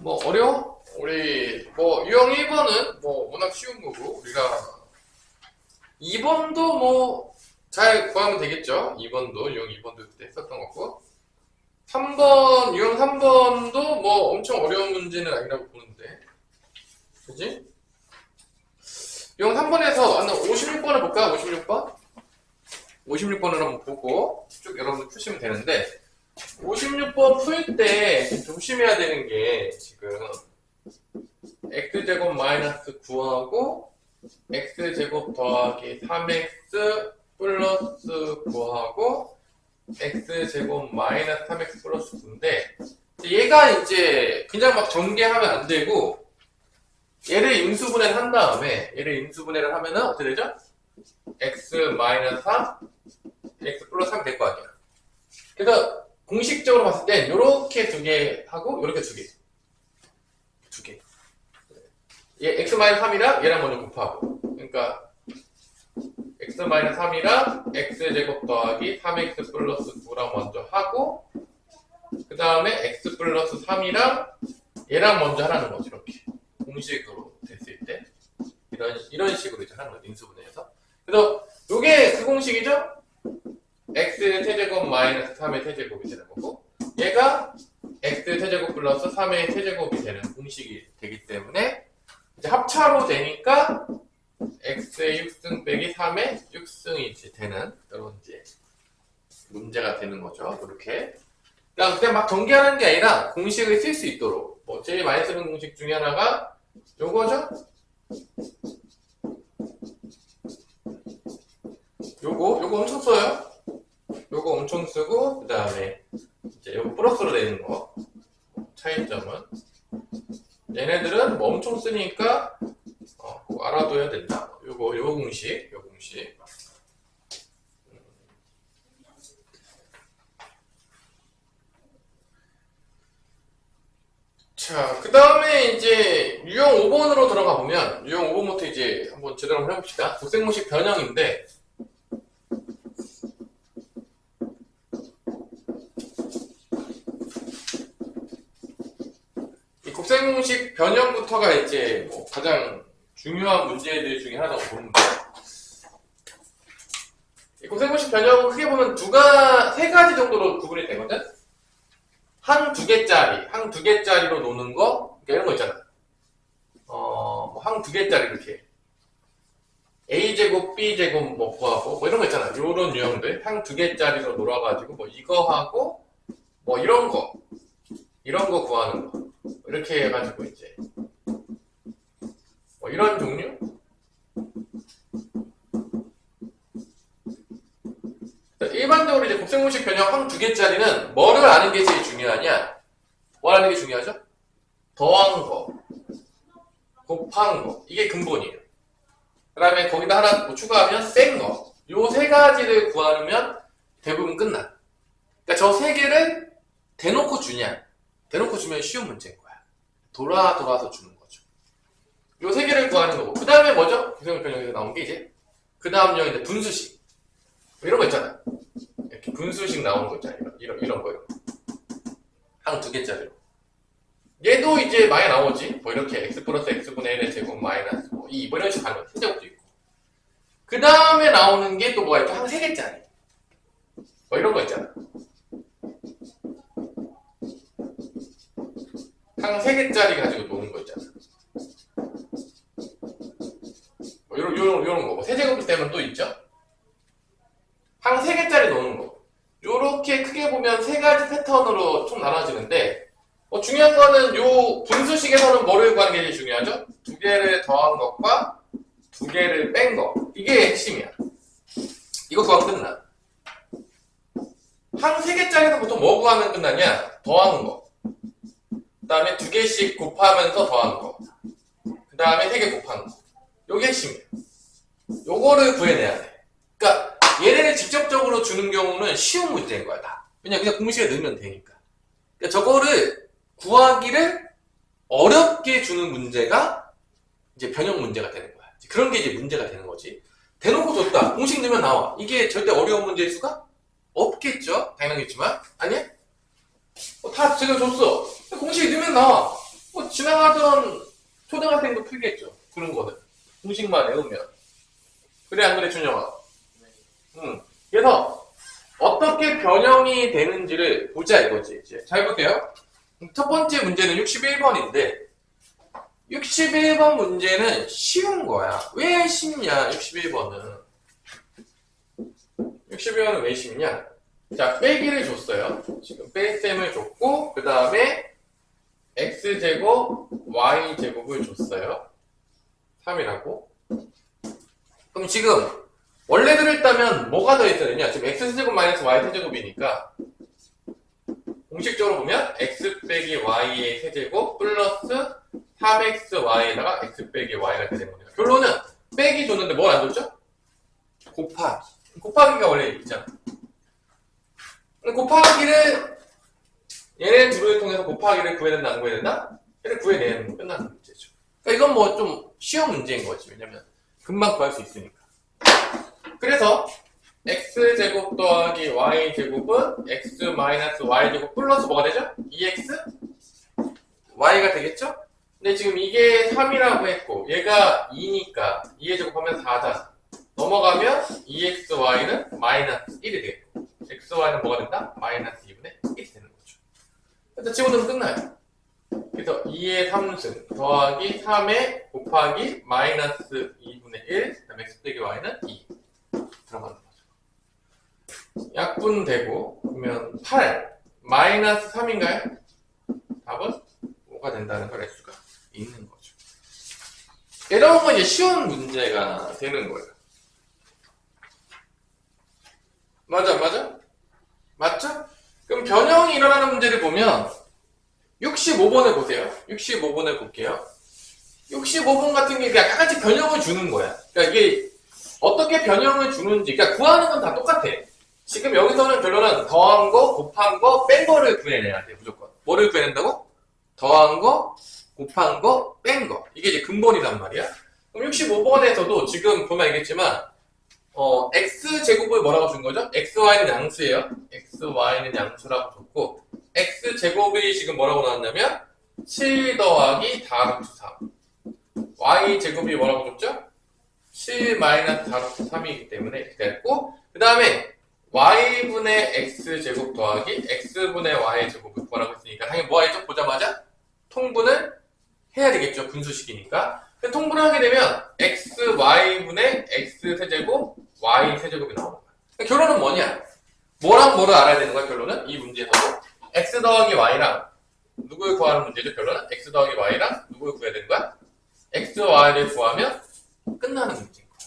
뭐 어려워? 우리 뭐 유형 1번은 뭐 워낙 쉬운 거고 우리가 2번도 뭐 잘 구하면 되겠죠. 2번도 유형 2번도 그때 했었던 거고 3번 유형 3번도 뭐 엄청 어려운 문제는 아니라고 보는데 그지? 유형 3번에서 한 56번을 볼까? 56번? 56번을 한번 보고 쭉 여러분들 푸시면 되는데 56번 풀 때 조심해야 되는 게 지금 x제곱 마이너스 9하고 x제곱 더하기 3x 플러스 9하고 x제곱 마이너스 3x 플러스 9인데 얘가 이제 그냥 막 전개하면 안 되고 얘를 인수분해를 한 다음에 얘를 인수분해를 하면은 어떻게 되죠? x 마이너스 3 x 플러스 3이 될 거 아니야. 그래서 공식적으로 봤을 땐 요렇게 두 개 하고 요렇게 두 개. 얘 x-3이랑 얘랑 먼저 곱하고 그러니까 x-3이랑 x제곱 더하기 3x 플러스 9랑 먼저 하고 그 다음에 x 플러스 3이랑 얘랑 먼저 하라는 거죠. 이렇게 공식으로 됐을 때 이런 식으로 이제 하는 거죠. 인수분해해서. 그래서 요게 그 공식이죠. x 세제곱 마이너스 3의 세제곱이 되는 거고 얘가 x 세제곱 플러스 3의 세제곱이 되는 공식이 되기 때문에 이제 합차로 되니까 x의 6승 빼기 3의 6승이 이제 되는 그런 이제 문제가 되는 거죠. 이렇게. 그러니까 그냥 막 전개하는 게 아니라 공식을 쓸 수 있도록 뭐 제일 많이 쓰는 공식 중에 하나가 요거죠. 요거 엄청 써요. 요거 엄청 쓰고 그 다음에 이제 요거 플러스로 되는 거 차이점은 얘네들은 뭐 엄청 쓰니까 꼭 알아둬야 된다. 요 공식. 자, 그 다음에 이제 유형 5번으로 들어가 보면 유형 5번부터 이제 한번 제대로 한번 해봅시다. 곡생공식 변형인데 이 곡생공식 변형부터가 이제 뭐 가장 중요한 문제들 중에 하나라고 보는데 이 곡생공식 변형은 크게 보면 세 가지 정도로 구분이 되거든. 항 두 개짜리로 노는 거, 그러니까 이런 거 있잖아. 항 두 개짜리 이렇게. A제곱, B제곱 뭐 구하고, 뭐 이런 거 있잖아. 요런 유형들. 항 두 개짜리로 놀아가지고, 뭐 이거 하고, 뭐 이런 거 구하는 거. 이렇게 해가지고 이제. 뭐 이런 종류? 일반적으로 이제 곡생공식 변형 항 두 개짜리는 뭐를 아는 게 제일 중요하냐? 뭐 하는 게 중요하죠? 더한 거, 곱한 거. 이게 근본이에요. 그 다음에 거기다 하나 뭐 추가하면 뺀 거. 요 세 가지를 구하면 대부분 끝나. 그러니까 저 세 개를 대놓고 주냐? 대놓고 주면 쉬운 문제인 거야. 돌아서 주는 거죠. 요 세 개를 구하는 거고. 그 다음에 뭐죠? 곡생공식 변형에서 나온 게 이제 그 다음 유형이 이제 분수식. 이런 거 있잖아. 이렇게 분수식 나오는 거 있잖아. 이런 거. 항 두 개짜리로. 얘도 이제 많이 나오지. 뭐 이렇게 x 플러스 x분의 1의 제곱 마이너스 뭐 이런 식으로 가는 거. 세제곱도 있고. 그 다음에 나오는 게 또 뭐가 있죠? 항 세 개짜리. 뭐 이런 거 있잖아. 항 세 개짜리 가지고 노는 거 있잖아. 뭐 요런 거. 뭐 세제곱 때문에 또 있죠. 항 3개짜리 노는 거. 요렇게 크게 보면 세 가지 패턴으로 총 나눠지는데, 중요한 거는 요 분수식에서는 뭐를 구하는 게 제일 중요하죠? 두 개를 더한 것과 두 개를 뺀 거. 이게 핵심이야. 이거 구하면 끝나. 항 3개짜리는 보통 뭐 구하면 끝나냐? 더하는 거. 그 다음에 두 개씩 곱하면서 더하는 거. 그 다음에 3개 곱하는 거. 요게 핵심이야. 요거를 구해내야 돼. 그러니까 얘네를 직접적으로 주는 경우는 쉬운 문제인 거야, 다. 그냥 공식에 넣으면 되니까. 그러니까 저거를 구하기를 어렵게 주는 문제가 이제 변형 문제가 되는 거야. 그런 게 이제 문제가 되는 거지. 대놓고 줬다. 공식 넣으면 나와. 이게 절대 어려운 문제일 수가 없겠죠? 당연하겠지만. 아니야? 다 지금 줬어. 공식 넣으면 나와. 뭐 지나가던 초등학생도 풀겠죠. 그런 거는. 공식만 외우면. 그래 안 그래 준영아? 그래서 어떻게 변형이 되는지를 보자 이거지. 이제 잘 볼게요. 첫 번째 문제는 61번인데 61번 문제는 쉬운 거야. 왜 쉽냐 61번은. 61번은 왜 쉽냐? 자, 빼기를 줬어요. 지금 뺄셈을 줬고 그 다음에 x제곱 y제곱을 줬어요. 3이라고. 그럼 지금 원래대로 했다면 뭐가 더 있어야 되냐? 지금 x제곱 마이너스 y세제곱이니까 공식적으로 보면 x 빼기 y의 세제곱 플러스 3xy에다가 x 빼기 y가 되는 거예요. 결론은 빼기 줬는데 뭘 안 줬죠? 곱하기. 곱하기가 원래 있잖아. 곱하기를 얘네 둘을 통해서 곱하기를 구해야 된다 안 구해야 된다? 얘를 구해내는 거 끝나는 문제죠. 그러니까 이건 뭐 좀 쉬운 문제인 거지. 왜냐면 금방 구할 수 있으니까. 그래서 x제곱 더하기 y제곱은 x 마이너스 y제곱 플러스 뭐가 되죠? 2x y가 되겠죠? 근데 지금 이게 3이라고 했고 얘가 2니까 2의 제곱하면 4잖아. 넘어가면 2xy는 마이너스 1이 되겠고 xy는 뭐가 된다? 마이너스 2분의 1이 되는 거죠. 그래서 집어넣으면 끝나요. 그래서 2의 3승 더하기 3의 곱하기 마이너스 2분의 1 그다음에 x 빼기 y는 2 들어가는 거죠. 약분되고 그러면 8 마이너스 3인가요? 답은 5가 된다는 걸 알 수가 있는 거죠. 이런 건 이제 쉬운 문제가 되는 거예요. 맞아? 맞죠? 그럼 변형이 일어나는 문제를 보면 65번을 보세요. 65번을 볼게요. 65번 같은 게 약간씩 변형을 주는 거야. 그러니까 이게 어떻게 변형을 주는지, 그러니까 구하는 건 다 똑같아. 지금 여기서는 결론은 더한 거, 곱한 거, 뺀 거를 구해내야 돼, 무조건. 뭐를 구해낸다고? 더한 거, 곱한 거, 뺀 거. 이게 이제 근본이란 말이야. 그럼 65번에서도 지금 보면 알겠지만, x제곱을 뭐라고 준 거죠? xy는 양수예요. xy는 양수라고 줬고, x제곱이 지금 뭐라고 나왔냐면, 7 더하기 4루트 3. y제곱이 뭐라고 줬죠? 7 마이너스 4루트 3이기 때문에 이렇게 됐고, 그 다음에 y분의 x제곱 더하기 x분의 y제곱을 구하라고 했으니까 당연히 뭐 하겠죠? 보자마자 통분을 해야 되겠죠. 분수식이니까. 통분을 하게 되면 xy분의 x세제곱 y세제곱이 나오는 거야. 결론은 뭐냐? 뭐랑 뭐를 알아야 되는 거야? 결론은 이 문제에서도 x 더하기 y랑 누구를 구하는 문제죠? 결론은 x 더하기 y랑 누구를 구해야 되는 거야? x, y를 구하면 끝나는 문제인 거야.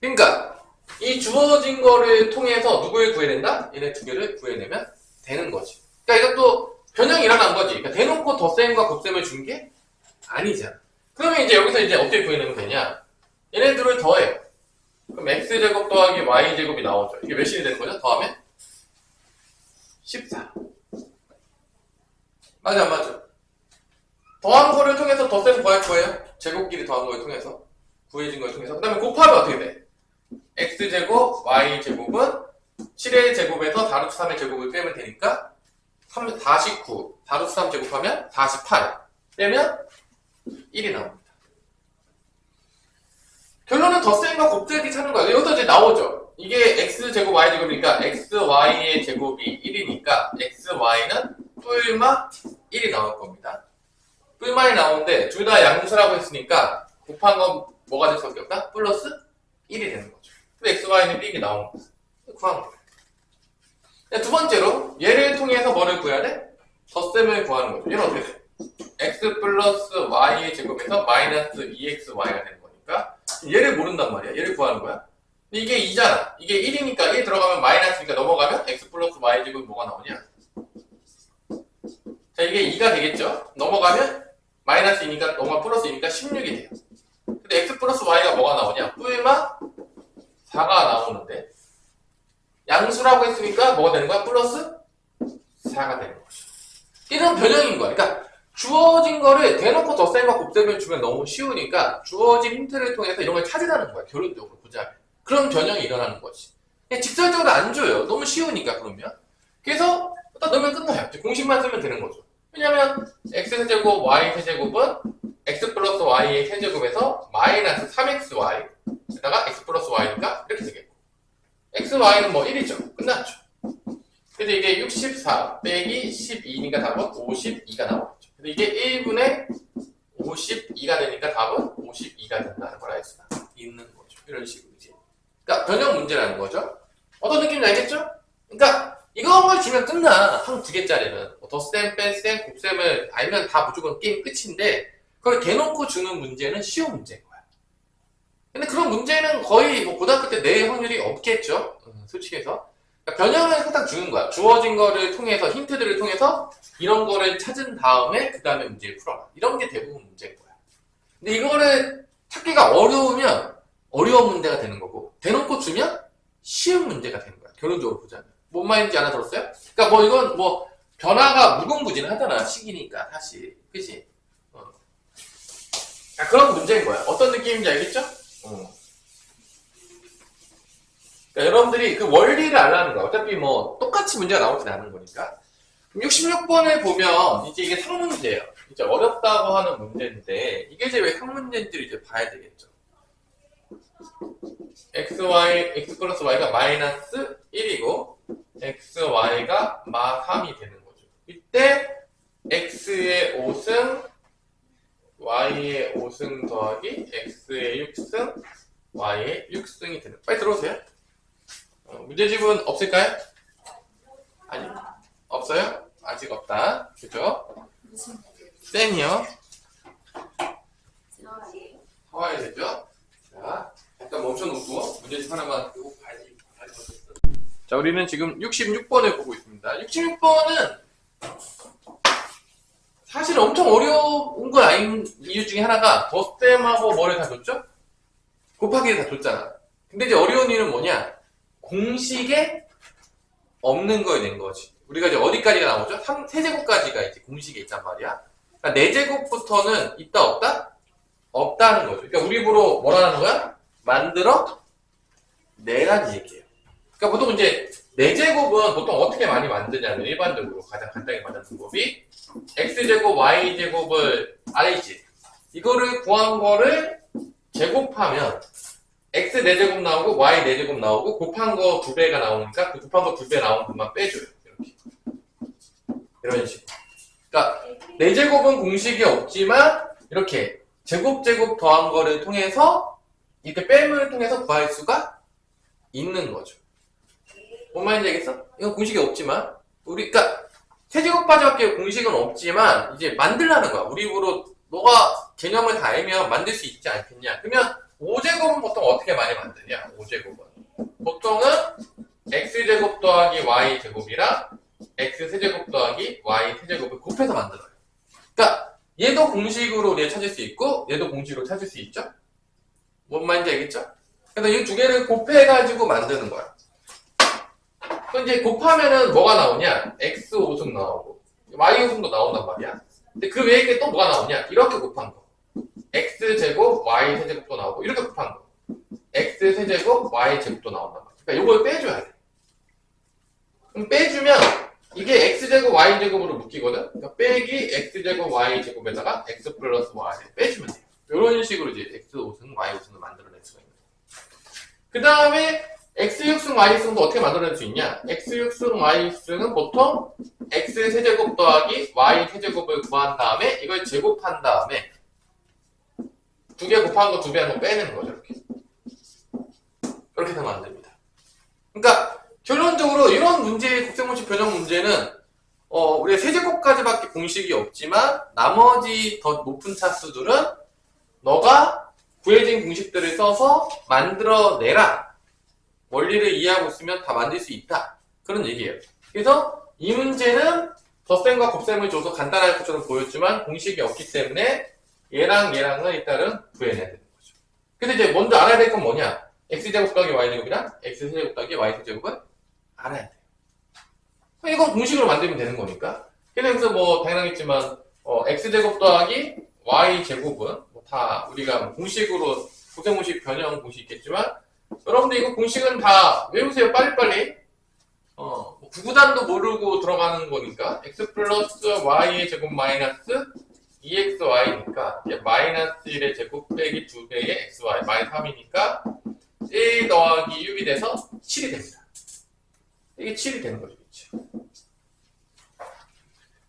그러니까 이 주어진 거를 통해서 누구를 구해낸다? 얘네 두 개를 구해내면 되는 거지. 그러니까 이것도 변형이 일어난 거지. 그러니까 대놓고 덧셈과 곱셈을 준 게 아니잖아. 그러면 이제 여기서 이제 어떻게 구해내면 되냐? 얘네들을 더해요. 그럼 x제곱 더하기 y제곱이 나오죠. 이게 몇이 되는 거죠? 더하면 14. 맞아 안 맞아? 더한 거를 통해서 덧셈 구할 거예요. 제곱끼리 더한 거를 통해서 구해진 걸 통해서. 그 다음에 곱하면 어떻게 돼? x제곱 y제곱은 7의 제곱에서 4루트 3의 제곱을 빼면 되니까 49 4루트 3 제곱하면 48 빼면 1이 나옵니다. 결론은 덧셈과 곱셈이 찾는 거예요. 여기서 이제 나오죠. 이게 x제곱 y제곱이니까 xy의 제곱이 1이니까 xy는 뿔마 1이 나올 겁니다. 뿔마이 나오는데 둘 다 양수라고 했으니까 곱한 건 뭐가 될 수밖에 없다? 플러스 1이 되는 거죠. 근데 xy는 삑이 나오는 거죠. 구한 거예요. 두 번째로 얘를 통해서 뭐를 구해야 돼? 덧셈을 구하는 거죠. 얘는 어떻게 돼? x 플러스 y의 제곱에서 마이너스 2xy가 되는 거니까 얘를 모른단 말이야. 얘를 구하는 거야. 근데 이게 2잖아. 이게 1이니까 1 들어가면 마이너스니까 넘어가면 x 플러스 y 제곱이 뭐가 나오냐? 자, 이게 2가 되겠죠? 넘어가면 마이너스 2니까 넘어가 플러스 2니까 16이 돼요. 근데 x 플러스 y가 뭐가 나오냐? 뿔마 4가 나오는데 양수라고 했으니까 뭐가 되는 거야? 플러스 4가 되는 거죠. 이런 변형인 거야. 그러니까 주어진 거를 대놓고 덧셈과 곱셈을 주면 너무 쉬우니까 주어진 힌트를 통해서 이런 걸 찾으라는 거야. 결론적으로 보자면. 그런 변형이 일어나는 거지. 그냥 직설적으로 안 줘요. 너무 쉬우니까 그러면. 그래서 딱 넣으면 끝나요. 공식만 쓰면 되는 거죠. 왜냐면 x세제곱 y세제곱은 x 플러스 y의 세제곱에서 마이너스 3xy 에다가 x 플러스 y니까 이렇게 되겠고 xy는 뭐 1이죠. 끝났죠. 그래서 이게 64 빼기 12니까 답은 52가 나오겠죠. 그래서 이게 1분의 52가 되니까 답은 52가 된다는 걸 알 수가 있는 거죠. 이런 식으로지. 그러니까 변형 문제라는 거죠. 어떤 느낌인지 알겠죠? 그러니까 이거만 주면 끝나. 한 두 개짜리는 덧셈, 뺄셈, 곱셈을 알면 다 무조건 게임 끝인데 그걸 대놓고 주는 문제는 쉬운 문제인 거야. 근데 그런 문제는 거의 뭐 고등학교 때 낼 확률이 없겠죠. 솔직히 해서. 그러니까 변형을 살짝 주는 거야. 주어진 거를 통해서 힌트들을 통해서 이런 거를 찾은 다음에 그 다음에 문제를 풀어라. 이런 게 대부분 문제인 거야. 근데 이거를 찾기가 어려우면 어려운 문제가 되는 거고 대놓고 주면 쉬운 문제가 되는 거야. 결론적으로 보자면. 뭔 말인지 알아들었어요? 그러니까 뭐 이건 뭐 변화가 무궁무진하잖아. 시기니까 사실. 그치? 그런 문제인 거야. 어떤 느낌인지 알겠죠? 그러니까 여러분들이 그 원리를 알라는 거야. 어차피 뭐 똑같이 문제가 나오진 않은 거니까. 66번을 보면 이제 이게 상문제예요. 이제 어렵다고 하는 문제인데 이게 이제 왜 상문제인지를 이제 봐야 되겠죠. x 플러스 y가 마이너스 1이고 xy가 마 3이 되는 거죠. 이때 x의 5승 y의 5승 더하기 x의 6승 y의 6승이 되는. 빨리 들어오세요. 문제집은 없을까요? 아니, 없어요? 아직 없다. 그죠? 쌤이요. 와야 되죠? 자, 잠깐 멈춰놓고 문제집 하나만 끄고 봐야지. 자, 우리는 지금 66번을 보고 있습니다. 66번은 사실 엄청 어려운 건 아닌 이유 중에 하나가 덧셈하고 뭐를 다 줬죠? 곱하기를 다 줬잖아. 근데 이제 어려운 이유는 뭐냐? 공식에 없는 거에 낸 거지. 우리가 이제 어디까지가 나오죠? 3제곱까지가 이제 공식에 있단 말이야. 그러니까 4제곱부터는 있다 없다? 없다는 거죠. 그러니까 우리 보러 뭐라는 거야? 만들어 내란 얘기예요. 그러니까 보통 이제 4제곱은 보통 어떻게 많이 만드냐면 일반적으로 가장 간단하게 만드는 방법이 x제곱 y제곱을 알지? 이거를 구한 거를 제곱하면 x 4제곱 나오고 y 4제곱 나오고 곱한 거 2배가 나오니까 그 곱한 거 2배 나온 것만 빼줘요. 이렇게. 이런 식으로. 그러니까 4제곱은 공식이 없지만 이렇게 제곱 더한 거를 통해서 이렇게 뺨을 통해서 구할 수가 있는 거죠. 뭔 말인지 알겠어? 이건 공식이 없지만 그러니까 세제곱까지밖에 공식은 없지만 이제 만들라는 거야. 우리 입으로 너가 개념을 다 알면 만들 수 있지 않겠냐. 그러면 5제곱은 보통 어떻게 많이 만드냐? 5제곱은 보통은 x제곱 더하기 y제곱이랑 x세제곱 더하기 y세제곱을 곱해서 만들어요. 그러니까 얘도 공식으로 우리가 찾을 수 있고 얘도 공식으로 찾을 수 있죠? 뭔 말인지 알겠죠? 그래서 이 두 개를 곱해가지고 만드는 거야. 그럼 이제 곱하면은 뭐가 나오냐? x 5승 나오고 y 5승도 나온단 말이야. 근데 그 외에 게 또 뭐가 나오냐? 이렇게 곱한 거. x제곱 y세제곱도 나오고 이렇게 곱한 거. x세제곱 y제곱도 나온단 말이야. 그러니까 이걸 빼줘야 돼. 그럼 빼주면 이게 x제곱 y제곱으로 묶이거든? 그러니까 빼기 x제곱 y제곱에다가 x 플러스 y를 빼주면 돼요. 이런 식으로 이제 x 5승 y 5승을 만들어낼 수가 있는 거예요. 그 다음에 x6승 y승도 어떻게 만들어낼 수 있냐? x6승 y승은 보통 x세제곱 더하기 y세제곱을 구한 다음에 이걸 제곱한 다음에 두 개 곱한 거 2배 한 거 빼는 거죠. 이렇게 해서 만듭니다. 그러니까 결론적으로 이런 문제의 곱셈공식 변형 문제는 우리가 세제곱까지밖에 공식이 없지만 나머지 더 높은 차수들은 너가 구해진 공식들을 써서 만들어내라. 원리를 이해하고 있으면 다 만들 수 있다. 그런 얘기예요. 그래서 이 문제는 덧셈과 곱셈을 줘서 간단할 것처럼 보였지만 공식이 없기 때문에 얘랑은 일단은 구해내야 되는 거죠. 근데 이제 먼저 알아야 될 건 뭐냐? x제곱 더하기 y제곱이랑 x세제곱 더하기 y세제곱을 알아야 돼요. 이건 공식으로 만들면 되는 거니까. 그래서 뭐 당연하겠지만 x제곱 더하기 y제곱은 뭐 다 우리가 공식으로 곱셈공식 변형 공식 있겠지만 여러분들 이거 공식은 다 외우세요. 빨리빨리. 뭐 구구단도 모르고 들어가는 거니까 x 플러스 y의 제곱 마이너스 2xy니까 마이너스 1의 제곱 빼기 2배의 xy 마이너스 3이니까 1 더하기 6이 돼서 7이 됩니다. 이게 7이 되는 거죠.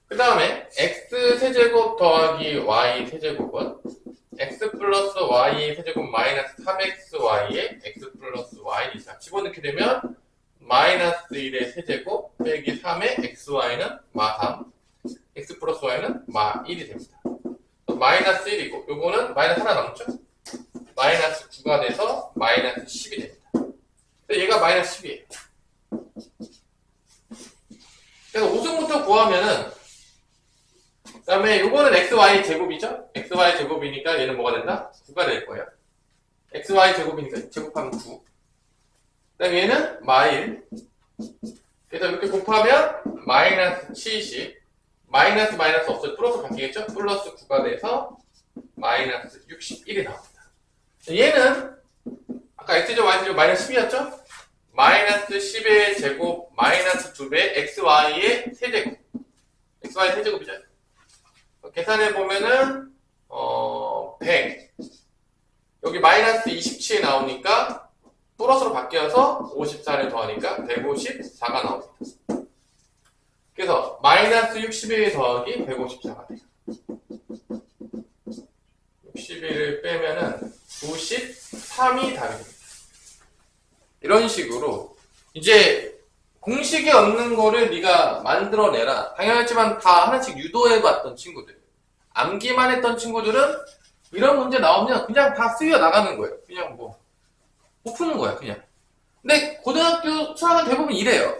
그 다음에 x 세제곱 더하기 y 세제곱은 x 플러스 y 세제곱 마이너스 3xy의 x 플러스 y니까 집어넣게 되면 마이너스 1의 세제곱 빼기 3의 xy는 마3 x 플러스 y는 마1이 됩니다. 마이너스 1이고 요거는 마이너스 하나 남죠? 마이너스 9가 돼서 마이너스 10이 됩니다. 그래서 얘가 마이너스 10이에요. 그래서 5승부터 구하면은 그 다음에 요거는 xy 제곱이죠? xy 제곱이니까 얘는 뭐가 된다? 9가 될 거예요. xy 제곱이니까 제곱하면 9. 그 다음에 얘는 마1. 그래서 이렇게 곱하면 마이너스 70. 마이너스 마이너스 없어요. 플러스 바뀌겠죠? 플러스 9가 돼서 마이너스 61이 나옵니다. 얘는 아까 x제곱 y제곱 마이너스 10이었죠? 마이너스 10의 제곱 마이너스 2배 xy의 세제곱. xy 세제곱이죠? 계산해 보면은 100 여기 마이너스 27 나오니까 플러스로 바뀌어서 54를 더하니까 154가 나옵니다. 그래서 마이너스 61 더하기 154가 돼요. 61을 빼면은 93이 답이 됩니다. 이런 식으로 이제 공식이 없는 거를 네가 만들어내라. 당연하지만 다 하나씩 유도해봤던 친구들, 암기만 했던 친구들은 이런 문제 나오면 그냥 다 쓰여 나가는 거예요. 그냥 못 푸는 거야 그냥. 근데 고등학교 수학은 대부분 이래요.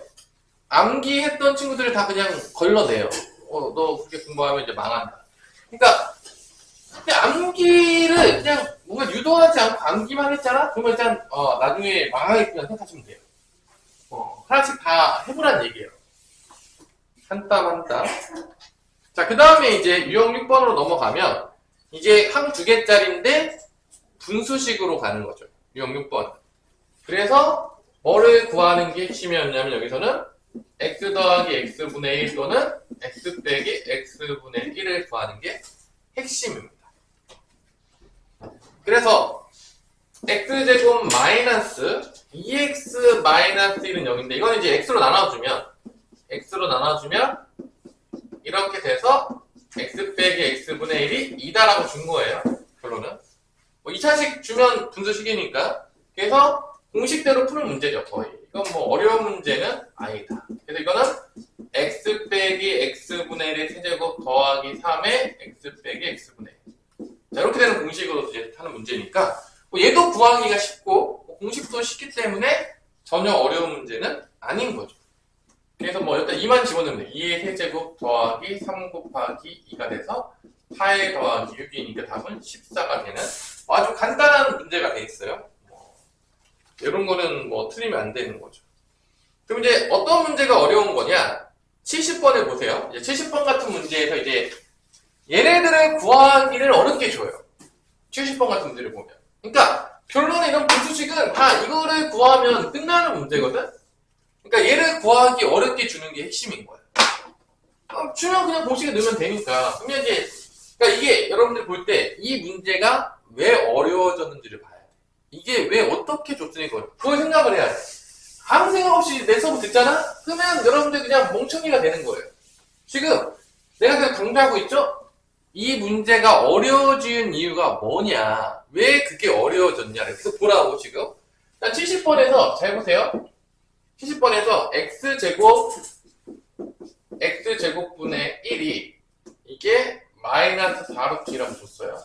암기했던 친구들을 다 그냥 걸러내요. 너 그렇게 공부하면 이제 망한다. 그러니까 그냥 암기를 그냥 뭔가 유도하지 않고 암기만 했잖아? 그러면 일단 나중에 망하겠구나 생각하시면 돼요. 하나씩 다 해보란 얘기예요. 한 땀 한 땀. 자, 그 다음에 이제 유형 6번으로 넘어가면 이제 항 2개짜리인데 분수식으로 가는 거죠. 유형 6번. 그래서 뭐를 구하는 게 핵심이었냐면 여기서는 x 더하기 x분의 1 또는 x 빼기 x분의 1을 구하는 게 핵심입니다. 그래서 x제곱 마이너스 2x 마이너스 1은 0인데 이건 이제 x로 나눠주면 이렇게 돼서 x 빼기 x분의 1이 2다라고 준 거예요. 결론은 2차식 주면 분수식이니까 그래서 공식대로 푸는 문제죠. 거의 이건 뭐 어려운 문제는 아니다. 그래서 이거는 x 빼기 x분의 1의 세제곱 더하기 3의 x 빼기 x분의 1. 자, 이렇게 되는 공식으로 이제 하는 문제니까 얘도 구하기가 쉽고 공식도 쉽기 때문에 전혀 어려운 문제는 아닌 거죠. 그래서 일단 2만 집어넣으면 돼. 2의 세제곱 더하기 3 곱하기 2가 돼서 8 더하기 6이니까 답은 14가 되는 아주 간단한 문제가 돼 있어요. 이런 거는 틀리면 안 되는 거죠. 그럼 이제 어떤 문제가 어려운 거냐? 70번을 보세요. 이제 70번 같은 문제에서 이제 얘네들을 구하기를 어렵게 줘요. 70번 같은 문제를 보면. 그러니까 결론에 이런 분수식은 다 이거를 구하면 끝나는 문제거든? 그러니까 얘를 구하기 어렵게 주는 게 핵심인 거야. 주면 그냥 공식에 넣으면 되니까. 그러면 이제, 그러니까 이게 여러분들 볼 때 이 문제가 왜 어려워졌는지를 봐야 돼. 이게 왜 어떻게 줬으니까 그걸 생각을 해야 돼. 아무 생각 없이 내 수업 듣잖아? 그러면 여러분들 그냥 멍청이가 되는 거예요. 지금 내가 그냥 강조하고 있죠? 이 문제가 어려워진 이유가 뭐냐? 왜 그게 어려워졌냐? 그래서 보라고 지금. 70번에서 잘 보세요. 70번에서 x제곱분의 1이 이게 마이너스 4루트라고 줬어요.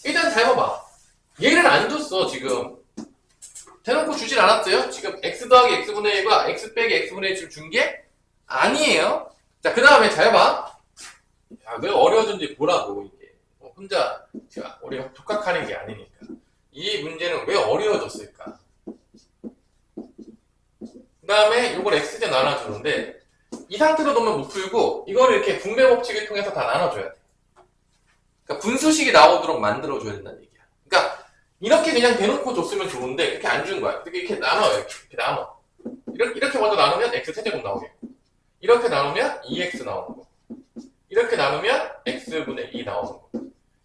일단 잘 봐봐. 얘를 안 줬어 지금. 대놓고 주질 않았어요. 지금 x 더하기 x분의 1과 x 빼기 x분의 1 지금 준 게 아니에요. 자, 그 다음에 잘 봐. 왜 어려워졌는지 보라고 이게. 혼자 우리가 독학하는 게 아니니까. 이 문제는 왜 어려워졌을까? 그 다음에 이걸 x제 나눠주는데 이 상태로 놓으면 못 풀고 이거를 이렇게 분배 법칙을 통해서 다 나눠줘야 돼. 그러니까 분수식이 나오도록 만들어줘야 된다는 얘기야. 그러니까 이렇게 그냥 대놓고 줬으면 좋은데 이렇게 안 준 거야. 이렇게 나눠요. 이렇게 나눠. 이렇게 먼저 나누면 x 세제곱 나오겠고, 이렇게 나누면 2x 나오는 거, 이렇게 나누면 x분의 2 나오는 거,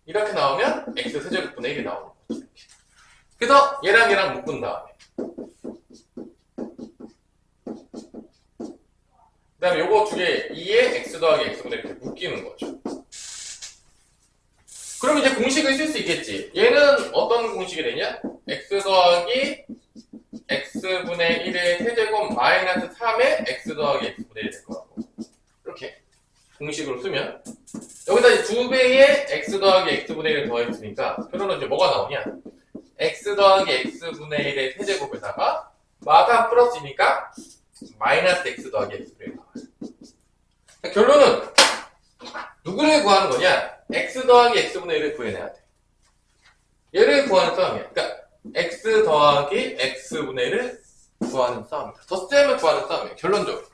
이렇게 나오면 x 세제곱분의 1이 나오는 거죠. 그래서 얘랑 묶은 다음에 그 다음에 요거 두 개 2에 x 더하기 x분의 이렇게 묶이는 거죠. 그럼 이제 공식을 쓸 수 있겠지. 얘는 어떤 공식이 되냐? x 더하기 x분의 1의 세제곱 마이너스 3의 x 더하기 x분의 1이 될 거라고. 이렇게 공식으로 쓰면 여기다 이제 2배의 x 더하기 x분의 1을 더했으니까 결론은 이제 뭐가 나오냐? x 더하기 x분의 1의 세제곱에다가 마다 플러스니까 마이너스 x 더하기 x분의 1이 나와요. 결론은 누구를 구하는 거냐? x 더하기 x분의 1을 구해내야 돼. 얘를 구하는 싸움이야. 그러니까 x 더하기 x분의 1을 구하는 싸움이다. 덧셈을 구하는 싸움이에요. 결론적으로.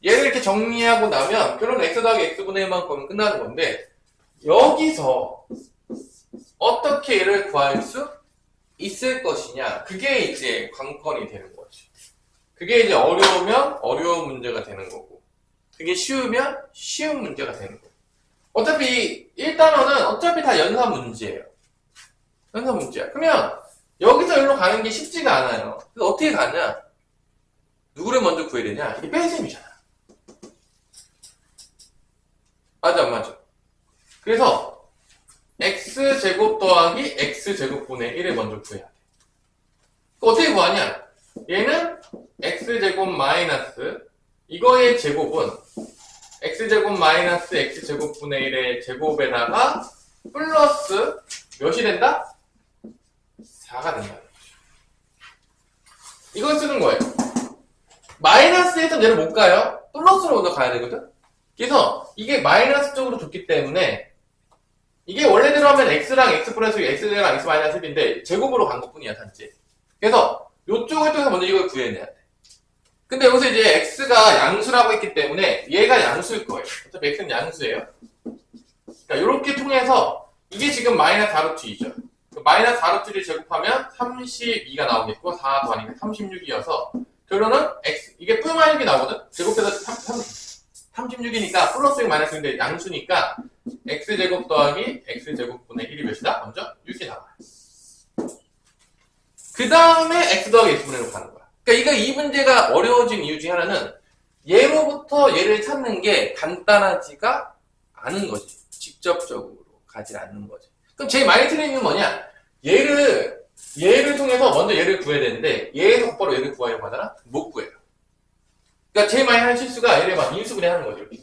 얘를 이렇게 정리하고 나면 결론은 x 더하기 x분의 1만 구하면 끝나는 건데 여기서 어떻게 얘를 구할 수 있을 것이냐? 그게 이제 관건이 되는 거지. 그게 이제 어려우면 어려운 문제가 되는 거고 그게 쉬우면 쉬운 문제가 되는 거고 어차피 1단원은 어차피 다 연산 문제예요. 연산 문제야. 그러면 여기서 여기로 가는 게 쉽지가 않아요. 그래서 어떻게 가냐? 누구를 먼저 구해야 되냐? 이게 뺄셈이잖아. 맞아 안 맞아? 그래서 x제곱 더하기 x제곱분의 1을 먼저 구해야 돼. 어떻게 구하냐? 얘는 x제곱 마이너스 이거의 제곱은 x제곱 마이너스 x제곱분의 1의 제곱에다가 플러스 몇이 된다? 4가 된다는 거죠. 이걸 쓰는 거예요. 마이너스에서 얘를 못 가요. 플러스로 먼저 가야 되거든. 그래서 이게 마이너스 쪽으로 줬기 때문에 이게 원래대로 하면 x랑 x 플러스 x랑 x 마이너스 1인데 제곱으로 간 것뿐이야 단지. 그래서 요쪽을 통해서 먼저 이걸 구해내야 돼. 근데 여기서 이제 x가 양수라고 했기 때문에 얘가 양수일 거예요. 어차피 x는 양수예요. 그러니까 이렇게 통해서 이게 지금 마이너스 4루트 2죠. 마이너스 4루트를 제곱하면 32가 나오겠고 4 더하니까 36이어서 결론은 x 이게 플마이너스 6이 나오거든. 제곱해서 36이니까 플러스 6 마이너스 6인데 양수니까 x제곱 더하기 x제곱분의 1이 몇이다? 먼저 6이 나와요. 그 다음에 x 더하기 x분의 1로 가는 거야. 그러니까 이 문제가 어려워진 이유 중에 하나는 얘로부터 얘를 찾는 게 간단하지가 않은 거지. 직접적으로 가지 않는 거지. 그럼 제일 많이 틀린 이유는 뭐냐? 얘를 통해서 먼저 얘를 구해야 되는데 얘에서 곧바로 얘를 구하려고 하잖아? 못 구해요. 그러니까 제일 많이 하는 실수가 얘를 막 인수분해 하는 거죠. 이렇게.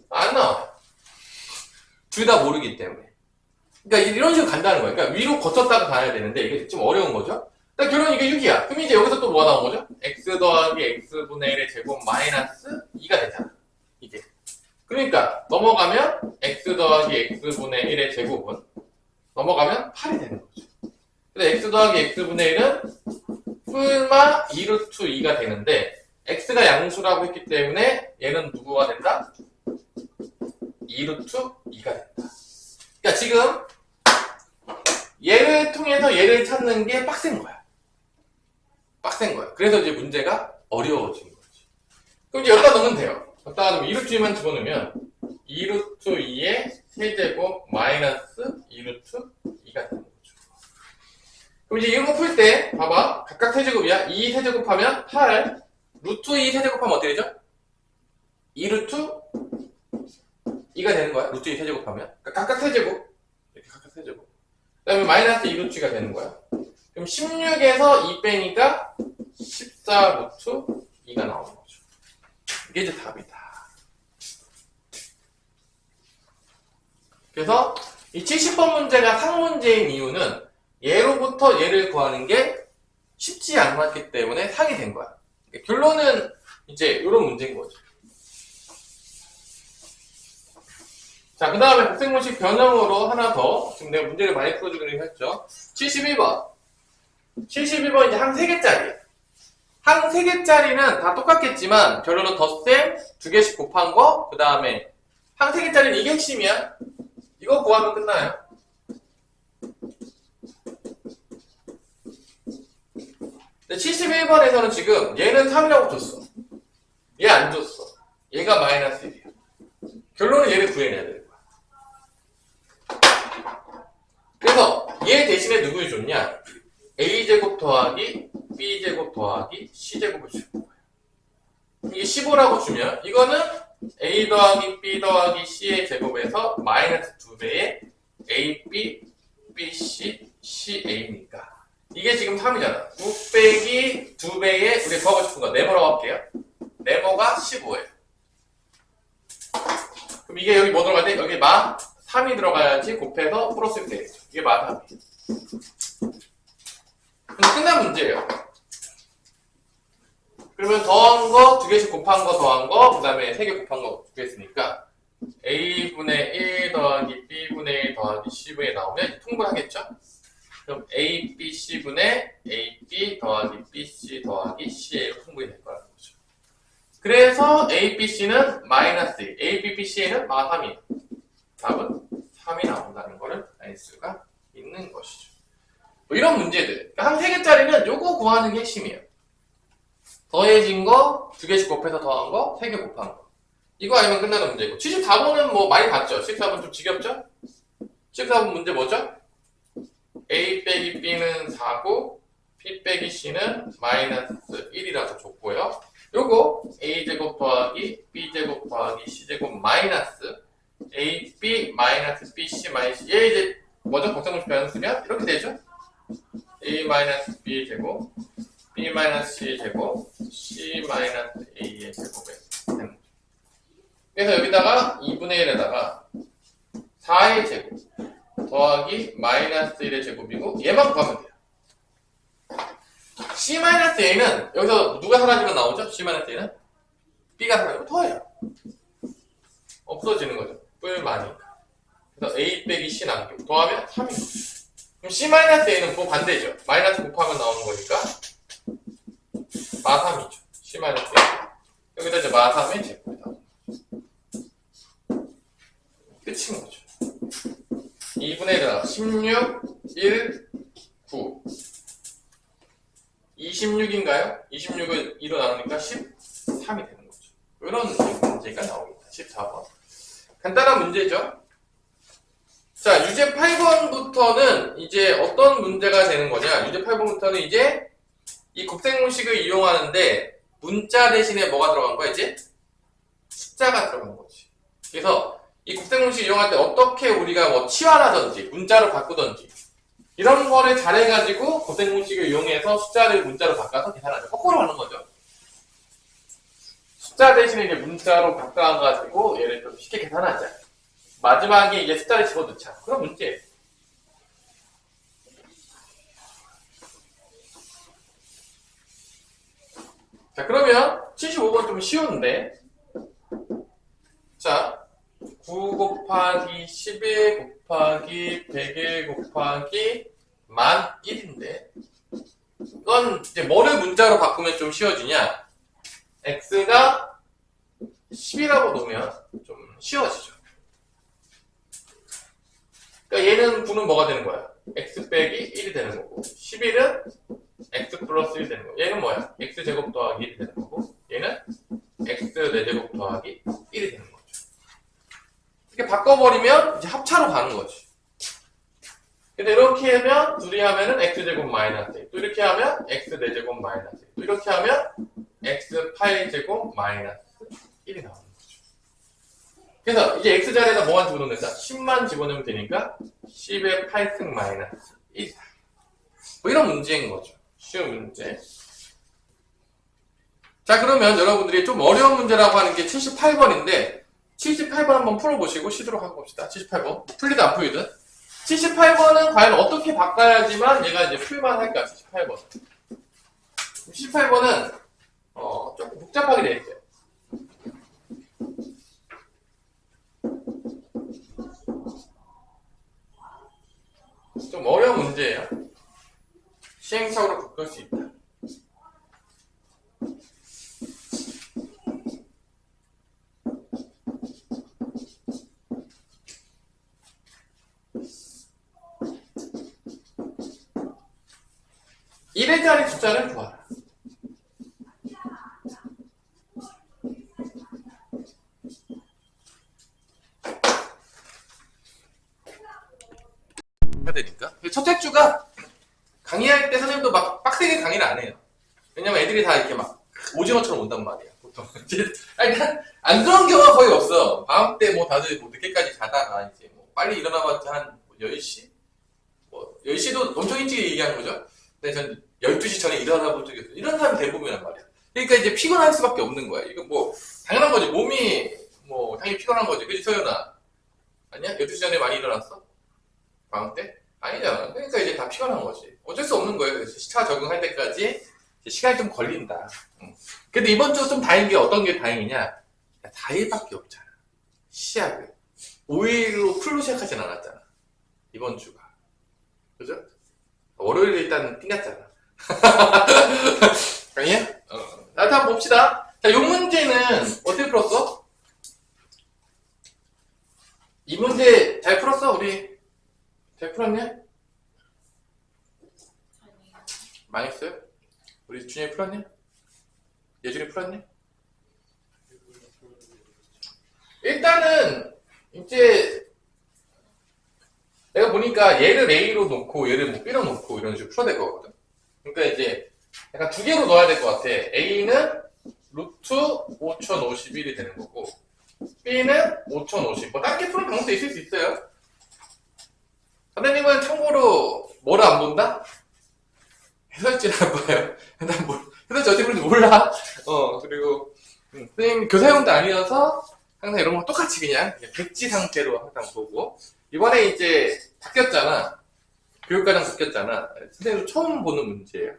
안 나와요. 둘 다 모르기 때문에. 그러니까 이런 식으로 간다는 거예요. 그러니까 위로 거쳤다가 가야 되는데 이게 좀 어려운 거죠. 그러니까 결론 이게 6이야. 그럼 이제 여기서 또 뭐가 나온 거죠? x 더하기 x분의 1의 제곱 마이너스 2가 되잖아. 이게. 그러니까 넘어가면 x 더하기 x분의 1의 제곱은 넘어가면 8이 되는 거죠. 근데 x 더하기 x분의 1은 풀마 2루트 2가 되는데 x가 양수라고 했기 때문에 얘는 누구가 된다? 2루트 2가 된다. 그러니까 지금 얘를 통해서 얘를 찾는 게 빡센 거야. 빡센 거야. 그래서 이제 문제가 어려워진 거지. 그럼 이제 여기다 넣으면 돼요. 여기다 넣으면 2루트 2만 집어넣으면 2루트 2의 세제곱 마이너스 2루트 2가 되는 거죠. 그럼 이제 이런 거 풀 때 봐봐. 각각 세제곱이야. 2 세제곱하면 8 루트 2 세제곱하면 어떻게 되죠? 2루트 2가 되는 거야. 루트 2 세제곱하면. 그러니까 각각 세제곱. 이렇게 각각 세제곱. 그 다음에 마이너스 2루트가 되는 거야. 그럼 16에서 2 빼니까 14 루트 2가 나오는 거죠. 이게 이제 답이다. 그래서 이 70번 문제가 상문제인 이유는 얘로부터 얘를 구하는 게 쉽지 않았기 때문에 상이 된 거야. 그러니까 결론은 이제 이런 문제인 거죠. 자, 그 다음에 곱셈공식 변형으로 하나 더. 지금 내가 문제를 많이 풀어주기로 했죠. 71번. 71번 이제 항 3개짜리. 항 3개짜리는 다 똑같겠지만, 결론은 덧셈 2개씩 곱한 거, 그 다음에 항 3개짜리는 이게 핵심이야. 이거 구하면 끝나요. 근데 71번에서는 지금 얘는 3이라고 줬어. 얘 안 줬어. 얘가 마이너스 1이야. 결론은 얘를 구해내야 되는 거야. 그래서 얘 대신에 누구를 줬냐? a제곱 더하기 b제곱 더하기 c제곱을 주는 거야. 이게 15라고 주면 이거는 a 더하기 b 더하기 c의 제곱에서 마이너스 2배의 ab, bc, ca니까 이게 지금 3이잖아. 6 빼기 2배의 우리 구하고 싶은 거 네모라고 할게요. 네모가 15예요. 그럼 이게 여기 뭐 들어갈 때? 여기 마 3이 들어가야지 곱해서 풀었으면 되겠죠. 이게 마 3이에요. 그럼 끝난 문제예요. 그러면 더한 거 2개씩 곱한 거 더한 거, 그 다음에 3개 곱한 거 2개 했으니까 a분의 1 더하기 b분의 1 더하기 c분의 나오면 통분하겠죠? 그럼 a, b, c분의 a, b 더하기 b, c 더하기 ca로 통분이 될 거라는 거죠. 그래서 a, b, c는 마이너스 1, a, b, b, ca는 마 3이에요. 답은 3이 나온다는 거를 알 수가 있는 것이죠. 뭐 이런 문제들. 한 3개짜리는 요거 구하는 게 핵심이에요. 더해진 거, 2개씩 곱해서 더한 거, 3개 곱한 거. 이거 알면 끝나는 문제고. 74번은 뭐 많이 봤죠? 74번 좀 지겹죠? 74번 문제 뭐죠? a 빼기 b는 4고, b 빼기 c는 마이너스 1이라고 줬고요. 요거 a제곱 더하기 b제곱 더하기 c제곱 마이너스 ab 마이너스 bc 마이너스 얘 이제 뭐죠? 곱셈공식 변환 쓰면 이렇게 되죠? a 마이너스 b 제곱 b 마이너스 c 제곱 c 마이너스 a의 제곱에 되는 거죠. 그래서 여기다가 2분의 1에다가 4의 제곱 더하기 마이너스 1의 제곱이고 얘만 구하면 돼요. c 마이너스 a는 여기서 누가 사라지면 나오죠? c 마이너스 a는 b가 사라지면 더해요. 없어지는 거죠. 뿔마니까. 그래서 a 빼기 c 남기고 더하면 3이죠. 그럼 c 마이너스 a는 뭐 반대죠. 마이너스 곱하면 나오는 거니까 마 3이죠. c 마이너스 a. 여기다 이제 마 3의 제곱이 나오는 거죠. 끝인 거죠. 2분의 1은 16, 1, 9. 26인가요? 26은 2로 나누니까 13이 되는 거죠. 이런 문제가 나옵니다. 14번. 간단한 문제죠. 자, 유제 8번부터는 이제 어떤 문제가 되는 거냐? 유제 8번부터는 이제 이 곱셈공식을 이용하는데 문자 대신에 뭐가 들어간 거야, 이제? 숫자가 들어간 거지. 그래서 이 곱셈공식 이용할 때 어떻게 우리가 뭐 치환하든지 문자로 바꾸든지 이런 거를 잘해가지고 곱셈공식을 이용해서 숫자를 문자로 바꿔서 계산하죠. 거꾸로 하는 거죠. 숫자 대신에 이제 문자로 바꿔가지고 얘를 좀 쉽게 계산하자. 마지막에 이제 숫자를 집어넣자. 그런 문제예요. 자, 그러면 75번 좀 쉬운데. 자, 9 곱하기 11 곱하기 101 곱하기 1001인데 이건 이제 뭐를 문자로 바꾸면 좀 쉬워지냐? x가 10이라고 놓으면 좀 쉬워지죠. 그러니까 얘는 9는 뭐가 되는 거야? x 빼기 1이 되는 거고 11은 x 플러스 1이 되는 거고 얘는 뭐야? x제곱 더하기 1이 되는 거고 얘는 x 4제곱 더하기 1이 되는 거죠. 이렇게 바꿔버리면 이제 합차로 가는 거지. 근데 이렇게 하면 둘이 하면은 x제곱 마이너스 1, 또 이렇게 하면 x 4제곱 마이너스 1, 또 이렇게 하면 x 8제곱 마이너스 1이 나오는 거죠. 그래서 이제 x 자리에다 뭐만 집어넣으면 된다? 10만 집어넣으면 되니까 10의 8승 마이너스 1이다. 뭐 이런 문제인 거죠. 쉬운 문제. 자, 그러면 여러분들이 좀 어려운 문제라고 하는 게 78번인데 78번 한번 풀어보시고 쉬도록 하고 봅시다. 78번. 풀리든 안 풀리든. 78번은 과연 어떻게 바꿔야지만 얘가 이제 풀만 할까? 78번. 78번은 조금 복잡하게 되어 있어요. 좀 어려운 문제예요. 시행착오로 바꿀 수 있다. (1회짜리) 숫자를 구하라. 되니까. 첫째 주가 강의할 때 선생님도 막 빡세게 강의를 안 해요. 왜냐면 애들이 다 이렇게 막 오징어처럼 온단 말이야, 보통. 아니, 안 그런 경우가 거의 없어. 밤 때 뭐 다들 뭐 늦게까지 자다가 이제 뭐 빨리 일어나봤자 한 10시? 뭐, 10시도 엄청 일찍 얘기한 거죠? 근데 전 12시 전에 일어나 본 적이 없어요. 이런 사람이 대부분이란 말이야. 그러니까 이제 피곤할 수밖에 없는 거야. 이거 뭐, 당연한 거지. 몸이 뭐, 당연히 피곤한 거지. 그치, 서연아? 아니야? 12시 전에 많이 일어났어? 밤 때? 아니잖아. 그러니까 이제 다 피곤한 거지. 어쩔 수 없는 거예요. 그래서 시차 적응할 때까지 시간이 좀 걸린다. 근데 이번 주 좀 다행인 게 어떤 게 다행이냐? 4일밖에 없잖아. 시작을. 5일로 풀로 시작하진 않았잖아. 이번 주가. 그죠? 월요일에 일단 띵갔잖아. 아니야? 나도 한번 봅시다. 자, 요 문제는 어떻게 풀었어? 이 문제 잘 풀었어? 우리 잘 풀었냐? 망했어요? 우리 준영이 풀었냐? 예준이 풀었냐? 일단은 이제 내가 보니까 얘를 A로 놓고 얘를 뭐 B로 놓고 이런 식으로 풀어야 될 거거든. 그러니까 이제 약간 두 개로 넣어야 될 것 같아. A는 루트 5051이 되는 거고 B는 5050. 뭐 다른 게 푸는 방법도 있을 수 있어요. 선생님은 참고로 뭐를 안 본다? 해설지를 안 봐요. 난 해설지 어떻게 보는지 몰라. 그리고 선생님 교사형도 아니어서 항상 이런 거 똑같이 그냥 백지 상태로 항상 보고 이번에 이제 바뀌었잖아. 교육과정 바뀌었잖아. 선생님 처음 보는 문제예요.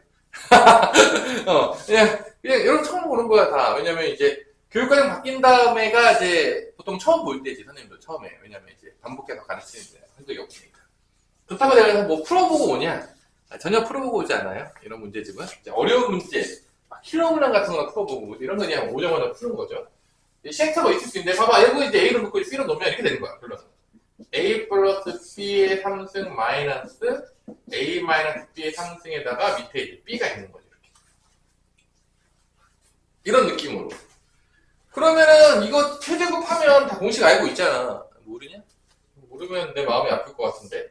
그냥 이런 처음 보는 거야 다. 왜냐면 이제 교육과정 바뀐 다음에가 이제 보통 처음 볼 때지 선생님도 처음에. 왜냐면 이제 반복해서 가르치는데 한 적이 없으니까. 그렇다고 내가 뭐 풀어보고 오냐? 전혀 풀어보고 오지 않아요. 이런 문제집은 이제 어려운 문제, 킬러문항 같은 거 풀어보고 이런 거 그냥 오자마자 푸는 거죠. 시행착오 있을 수 있는데 봐봐. 이거 이제 A로 놓고 B로 놓으면 이렇게 되는 거야. 결론은 A 플러스 B의 3승 마이너스 A 마이너스 B의 3승에다가 밑에 이제 B가 있는 거죠. 이렇게. 이런 느낌으로. 그러면은 이거 최제곱하면 다 공식 알고 있잖아. 모르냐? 모르면 내 마음이 아플 것 같은데.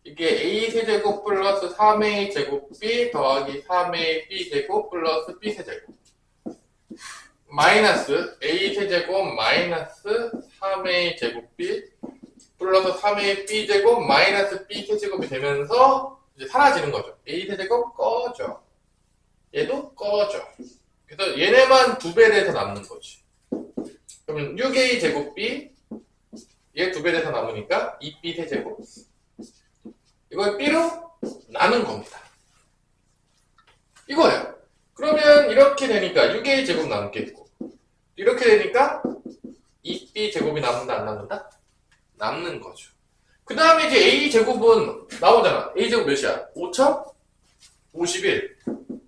이게 A 세제곱 플러스 3A 제곱 B 더하기 3A B 제곱 플러스 B 세제곱 마이너스 A 세제곱 마이너스 3A 제곱 B 플러스 3A B 제곱 마이너스 B 세제곱이 되면서 이제 사라지는 거죠. A 세제곱 꺼져. 얘도 꺼져. 그래서 얘네만 두 배 돼서 남는 거지. 그러면 6A 제곱 B 얘 두 배 돼서 남으니까 2B 세제곱 이걸 B로 나눈 겁니다. 이거예요. 그러면 이렇게 되니까 6A 제곱 남겠고 이렇게 되니까 2B 제곱이 남는다 안 남는다? 남는 거죠. 그 다음에 이제 A 제곱은 나오잖아. A 제곱 몇이야? 5051.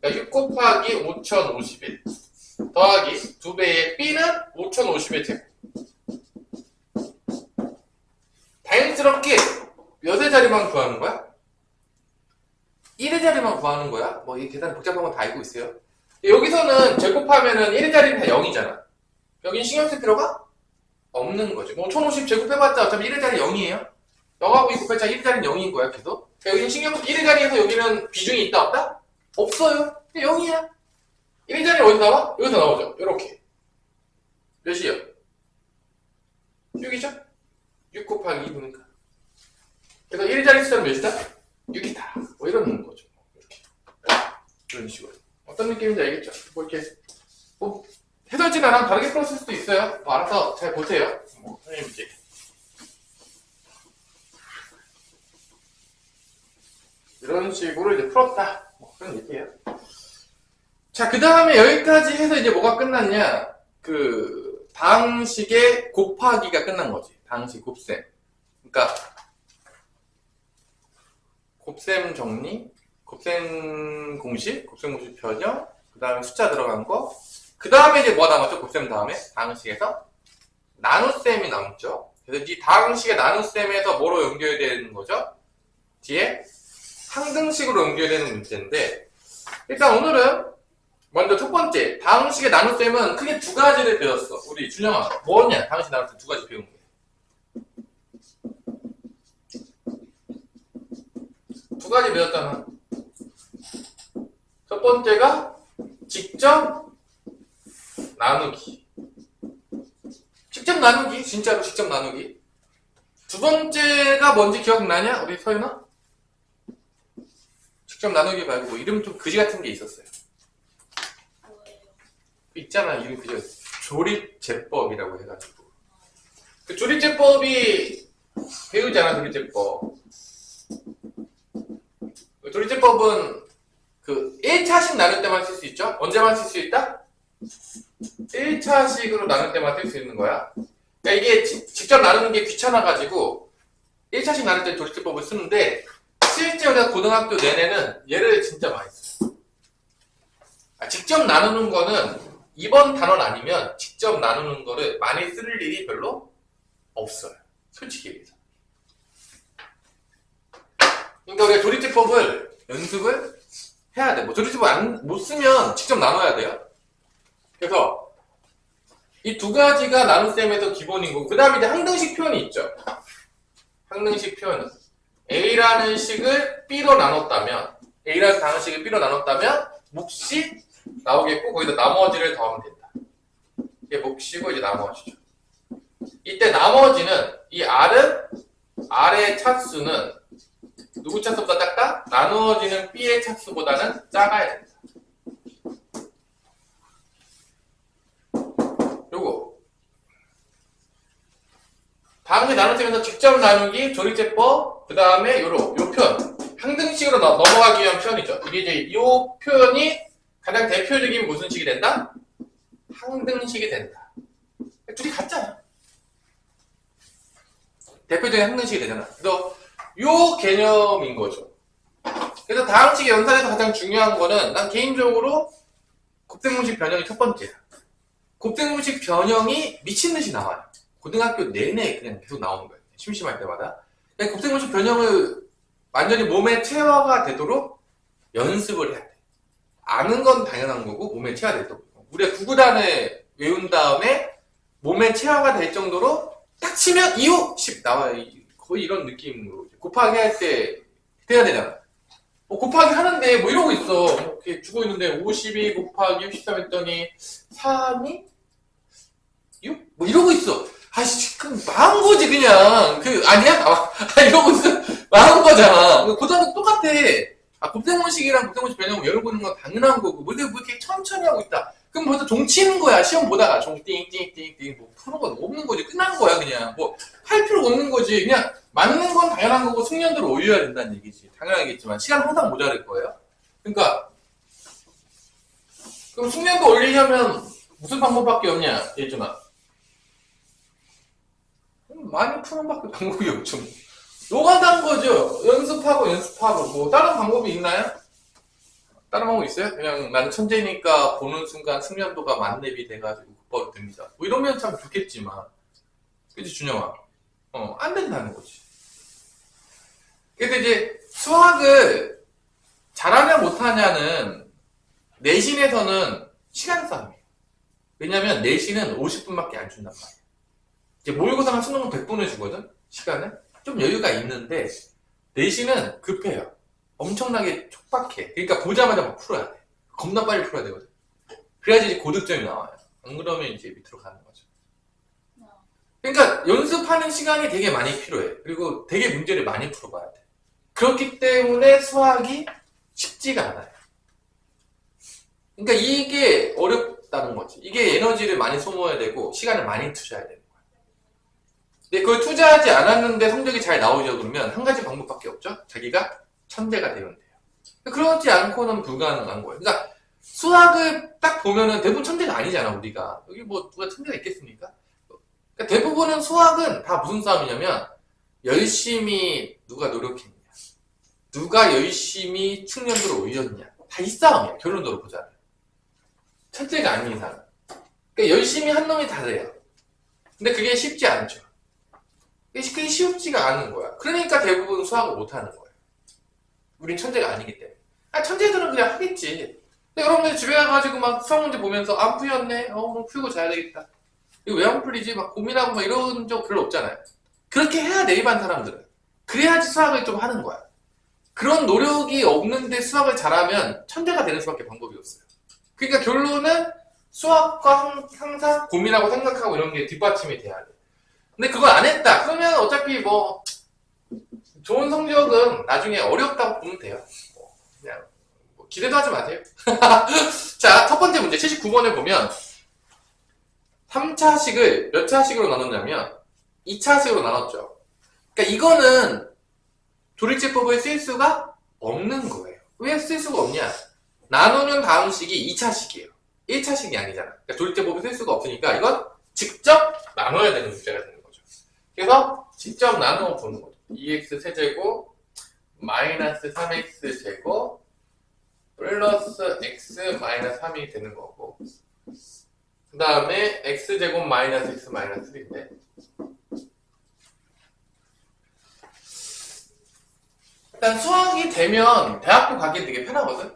그러니까 6 곱하기 5051 더하기 2배의 B는 5051 제곱. 다행스럽게 몇의 자리만 구하는 거야? 1의 자리만 구하는 거야? 뭐 이 계산 복잡한 건 다 알고 있어요. 여기서는 제곱하면은 1의 자리는 다 0이잖아. 여긴 신경 쓸 필요가 없는 거지. 뭐 1050 제곱해봤자 어차피 1의 자리 0이에요. 0하고 2 곱했자 1의 자리는 0인 거야, 계속. 여기는 신경 1의 자리에서 여기는 비중이 있다 없다? 없어요. 0이야. 1의 자리는 어디서 나와? 여기서 나오죠. 요렇게. 몇이요? 6이죠? 6 곱하기 2 보니까. 그래서 1의 자리 숫자는 몇이다? 6이다. 뭐 이런 거죠. 이렇게. 이런 식으로. 어떤 느낌인지 알겠죠? 뭐 이렇게, 뭐, 해설지나랑 다르게 풀었을 수도 있어요. 뭐 알아서 잘 보세요. 뭐, 선생님 이제. 이런 식으로 이제 풀었다. 뭐 그런 얘기예요. 자, 그 다음에 여기까지 해서 이제 뭐가 끝났냐? 다항식의 곱하기가 끝난 거지. 다항식 곱셈. 그러니까, 곱셈 정리, 곱셈 공식, 곱셈 공식 변형, 그 다음에 숫자 들어간 거, 그 다음에 이제 뭐가 남았죠? 곱셈 다음에? 다항식에서? 나눗셈이 남죠? 그래서 이 다항식의 나눗셈에서 뭐로 연결되는 거죠? 뒤에 상등식으로 연결되는 문제인데, 일단 오늘은 먼저 첫 번째, 다항식의 나눗셈은 크게 두 가지를 배웠어. 우리 준영아, 뭐냐? 다항식 나눗셈 두 가지 배운 거야. 가지 배웠잖아. 첫 번째가 직접 나누기. 직접 나누기, 진짜로 직접 나누기. 두 번째가 뭔지 기억나냐? 우리 서윤아? 직접 나누기 말고 뭐 이름 좀 그지 같은 게 있었어요. 있잖아, 이름 그죠? 조립제법이라고 해가지고. 그 조립제법이 배우잖아, 조립제법. 그 조립제법은 그 1차씩 나눌 때만 쓸 수 있죠? 언제만 쓸 수 있다? 1차식으로 나눌 때만 쓸 수 있는 거야. 그러니까 이게 직접 나누는 게 귀찮아가지고 1차식 나눌 때 조립제법을 쓰는데 실제 우리가 고등학교 내내는 얘를 진짜 많이 써요. 직접 나누는 거는 이번 단원 아니면 직접 나누는 거를 많이 쓸 일이 별로 없어요. 솔직히 얘기해서. 그러니까 우리가 조립제법을 연습을 해야 돼. 뭐 조립제법 못 쓰면 직접 나눠야 돼요. 그래서 이 두 가지가 나눗셈에서 기본인 거고, 그 다음에 이제 항등식 표현이 있죠. 항등식 표현은 A라는 식을 B로 나눴다면, A라는 방식을 B로 나눴다면 몫이 나오겠고, 거기다 나머지를 더하면 된다. 이게 몫이고 이제 나머지죠. 이때 나머지는 이 R은 R의 차수는 누구 차수보다 작다? 나누어지는 B의 차수보다는 작아야 된다. 요거 방식 나눗셈에서 직접 나누기, 조립제법, 그 다음에 요 표현 항등식으로 넘어가기 위한 표현이죠. 이게 이제 요 표현이 가장 대표적인 무슨 식이 된다? 항등식이 된다. 둘이 같잖아. 대표적인 항등식이 되잖아. 그래서 요 개념인 거죠. 그래서 다항식의 연산에서 가장 중요한 거는 난 개인적으로 곱셈공식 변형이 첫 번째야. 곱셈공식 변형이 미친듯이 나와요. 고등학교 내내 그냥 계속 나오는 거예요. 심심할 때마다. 곱셈공식 변형을 완전히 몸에 체화가 되도록 연습을 해야 돼. 아는 건 당연한 거고 몸에 체화되도록. 우리가 구구단을 외운 다음에 몸에 체화가 될 정도로 딱 치면 2호 10 나와요. 거의 이런 느낌으로. 곱하기 할 때 돼야 되잖아. 곱하기 하는데 뭐 이러고 있어. 이렇게 주고 있는데 52 곱하기 63 했더니 3이 6? 뭐 이러고 있어. 아이씨, 그럼 망한 거지 그냥. 아니야? 이러고 있어. 망한 거잖아. 고등학교 똑같아. 곱셈공식이랑 곱셈공식 변형 열어보는 건 당연한 거고 뭐 이렇게 천천히 하고 있다. 그럼 벌써 종 치는 거야. 시험 보다가 종 띵띵띵띵 뭐 푸는 건 없는 거지. 끝난 거야 그냥. 뭐 할 필요가 없는 거지. 그냥 맞는 건 당연한 거고 숙련도를 올려야 된다는 얘기지. 당연하겠지만 시간 항상 모자랄 거예요. 그러니까 그럼 숙련도 올리려면 무슨 방법밖에 없냐, 예준아? 많이 푸는 밖에 방법이 없죠. 노가다한 거죠. 연습하고 뭐 다른 방법이 있나요? 다른 방법 있어요? 그냥 난 천재니까 보는 순간 숙련도가 만렙이 돼가지고 극복이 됩니다. 뭐 이러면 참 좋겠지만, 그치 준영아? 안 된다는 거지. 그래서 이제 수학을 잘하냐 못하냐는 내신에서는 시간 싸움이에요. 왜냐면 내신은 50분밖에 안 준단 말이야. 이제 모의고사만 수능은 100분을 주거든? 시간을? 좀 여유가 있는데 내신은 급해요. 엄청나게 촉박해. 그러니까 보자마자 막 풀어야 돼. 겁나 빨리 풀어야 되거든. 그래야지 이제 고득점이 나와요. 안 그러면 이제 밑으로 가는 거죠. 그러니까 연습하는 시간이 되게 많이 필요해. 그리고 되게 문제를 많이 풀어봐야 돼. 그렇기 때문에 수학이 쉽지가 않아요. 그러니까 이게 어렵다는 거지. 이게 에너지를 많이 소모해야 되고 시간을 많이 투자해야 되는 거야. 근데 그걸 투자하지 않았는데 성적이 잘 나오죠. 그러면 한 가지 방법밖에 없죠. 자기가 천재가 되면 돼요. 그렇지 않고는 불가능한 거예요. 그러니까 수학을 딱 보면은 대부분 천재가 아니잖아, 우리가. 여기 뭐 누가 천재가 있겠습니까? 그러니까 대부분은 수학은 다 무슨 싸움이냐면 열심히 누가 노력했냐, 누가 열심히 숙련도를 올렸냐, 다 이 싸움이야. 결론적으로 보자면 천재가 아닌 이상. 그러니까 열심히 한 놈이 다 돼요. 근데 그게 쉽지 않죠. 그게 쉽지가 않은 거야. 그러니까 대부분 수학을 못하는 거예요. 우린 천재가 아니기 때문에. 천재들은 그냥 하겠지. 근데 여러분들 집에 가가지고 막 수학 문제 보면서 안 풀렸네. 뭐 풀고 자야 되겠다. 이거 왜 안 풀리지? 막 고민하고 막 이런 적 별로 없잖아요. 그렇게 해야 돼, 일반 사람들은. 그래야지 수학을 좀 하는 거야. 그런 노력이 없는데 수학을 잘하면 천재가 되는 수밖에 방법이 없어요. 그러니까 결론은 수학과 항상 고민하고 생각하고 이런 게 뒷받침이 돼야 돼. 근데 그걸 안 했다. 그러면 어차피 뭐 좋은 성적은 나중에 어렵다고 보면 돼요. 그냥 뭐 기대도 하지 마세요. 자, 첫 번째 문제 79번에 보면 3차식을 몇 차식으로 나눴냐면 2차식으로 나눴죠. 그러니까 이거는 조리제법을 쓸 수가 없는 거예요. 왜 쓸 수가 없냐? 나누는 다음식이 2차식이에요. 1차식이 아니잖아. 그러니까 조리제법을 쓸 수가 없으니까 이건 직접 나눠야 되는 문제가 되는 거죠. 그래서 직접 나누어 보는 거죠. 2x 세제곱 마이너스 3x 제곱 플러스 x 마이너스 3이 되는 거고, 그 다음에 x제곱 마이너스 x 마이너스 3인데, 일단 수학이 되면 대학교 가기 되게 편하거든?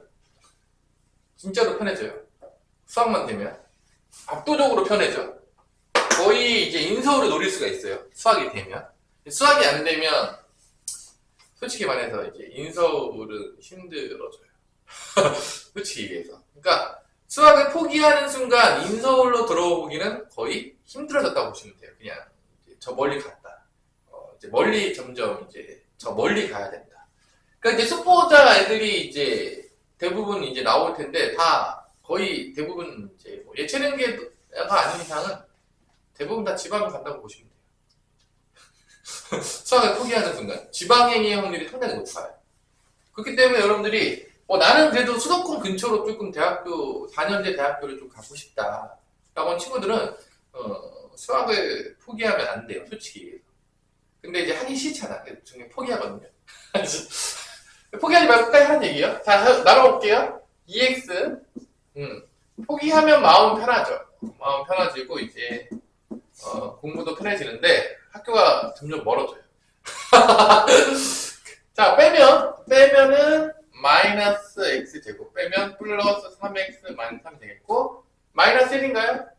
진짜로 편해져요. 수학만 되면 압도적으로 편해져. 거의 이제 인서울을 노릴 수가 있어요. 수학이 되면. 수학이 안 되면 솔직히 말해서 이제 인서울은 힘들어져요. 솔직히 얘기해서. 그러니까 수학을 포기하는 순간 인서울로 들어오기는 거의 힘들어졌다고 보시면 돼요. 그냥 이제 저 멀리 갔다. 이제 멀리 점점 이제 저 멀리 가야 된다. 그러니까 이제 수포자 애들이 이제 대부분 이제 나올 텐데 다 거의 대부분 이제 뭐 예체능계가 아닌 이상은 대부분 다 지방을 간다고 보시면 돼요. 수학을 포기하는 순간 지방행위의 확률이 상당히 높아요. 그렇기 때문에 여러분들이 나는 그래도 수도권 근처로 조금 대학교 4년제 대학교를 좀 가고 싶다 라고 하는 친구들은 수학을 포기하면 안 돼요. 솔직히. 근데 이제 하기 싫잖아. 중에 포기하거든요. 포기하지 말고 끝까지 하는 얘기예요. 자, 나눠볼게요. 2x 포기하면 마음 편하죠. 마음 편해지고 이제 공부도 편해지는데 학교가 점점 멀어져요. 자, 빼면은 마이너스 x 제곱 빼면 플러스 3x 마이너스 3 되겠고, 마이너스 1인가요?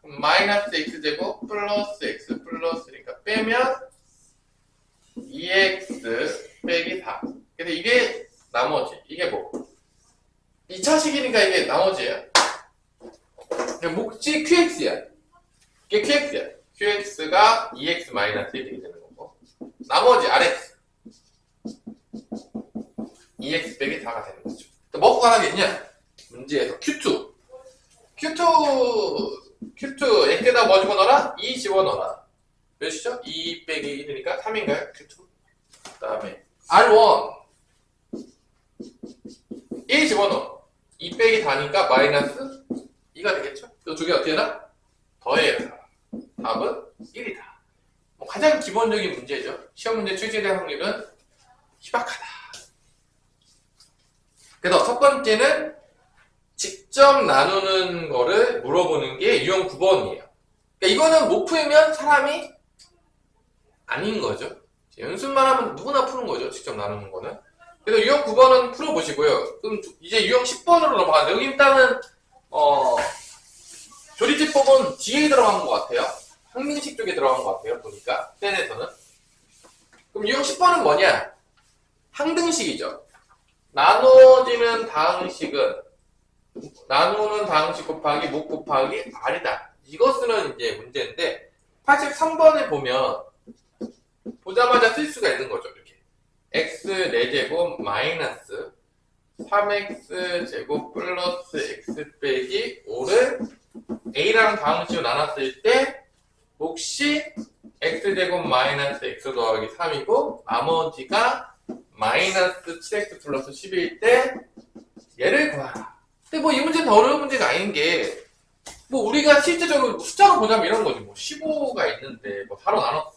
그럼 마이너스 x 제곱 플러스 x 플러스니까 빼면 2x 빼기 4. 그래서 이게 나머지. 이게 뭐 2차식이니까 이게 나머지예요. 몫이 qx야. 이게 qx야. qx가 2x 마이너스 1이 되는 거고, 나머지 rx 2x 빼기 4가 되는 거죠. 또 뭐가 하나겠냐? 문제에서 q2 x에다 뭐 집어넣어라? 2 집어넣어라. 몇이죠? 2 빼기 1이니까 3인가요? q2. 그 다음에 r1 1 집어넣어. 2 빼기 4니까 마이너스 2가 되겠죠? 이 두 개 어떻게 되나? 더해라. 답은 1이다. 가장 기본적인 문제죠. 시험 문제 출제될 확률은 희박하다. 그래서 첫 번째는 직접 나누는 거를 물어보는 게 유형 9번이에요. 그러니까 이거는 못 풀면 사람이 아닌 거죠. 연습만 하면 누구나 푸는 거죠. 직접 나누는 거는. 그래서 유형 9번은 풀어보시고요. 그럼 이제 유형 10번으로 넘어가는데, 여기 일단은 조리제법은 뒤에 들어간 것 같아요. 항민식 쪽에 들어간 것 같아요. 보니까 펜에서는. 그럼 유형 10번은 뭐냐? 항등식이죠. 나누는 다항식 곱하기 목 곱하기 r이다. 이거 쓰는 이제 문제인데, 83번에 보면 보자마자 쓸 수가 있는 거죠. 이렇게 x 4제곱 마이너스 3x 제곱 플러스 x 빼기 5를 a라는 다항식으로 나눴을 때 몫이 x제곱 마이너스 x 더하기 3이고 나머지가 마이너스 7x 플러스 10일 때 얘를 구하라. 근데 뭐 이 문제는 더 어려운 문제가 아닌 게, 뭐 우리가 실제적으로 숫자로 보자면 이런 거지. 뭐 15가 있는데 뭐 4로 나눴어.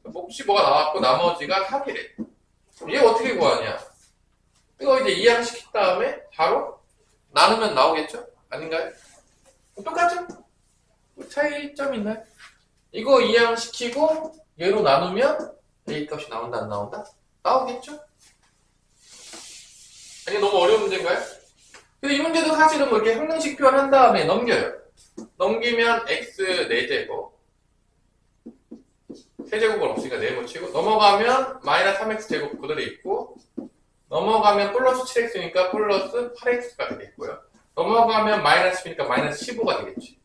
몫이 뭐가 나왔고 나머지가 4기래. 얘 어떻게 구하냐? 이거 이제 이항시킨 다음에 바로 나누면 나오겠죠? 아닌가요? 똑같죠? 뭐 차이점 있나요? 이거 이항시키고 얘로 나누면 A 값이 나온다 안 나온다? 나오겠죠? 아니 너무 어려운 문제인가요? 근데 이 문제도 사실은 뭐 이렇게 항등식 표현한 다음에 넘겨요. 넘기면 x 4제곱 세제곱은 없으니까 네모 치고, 넘어가면 마이너스 3x제곱 그대로 있고, 넘어가면 플러스 7x니까 플러스 8x가 되겠고요. 넘어가면 마이너스 10이니까 마이너스 15가 되겠지.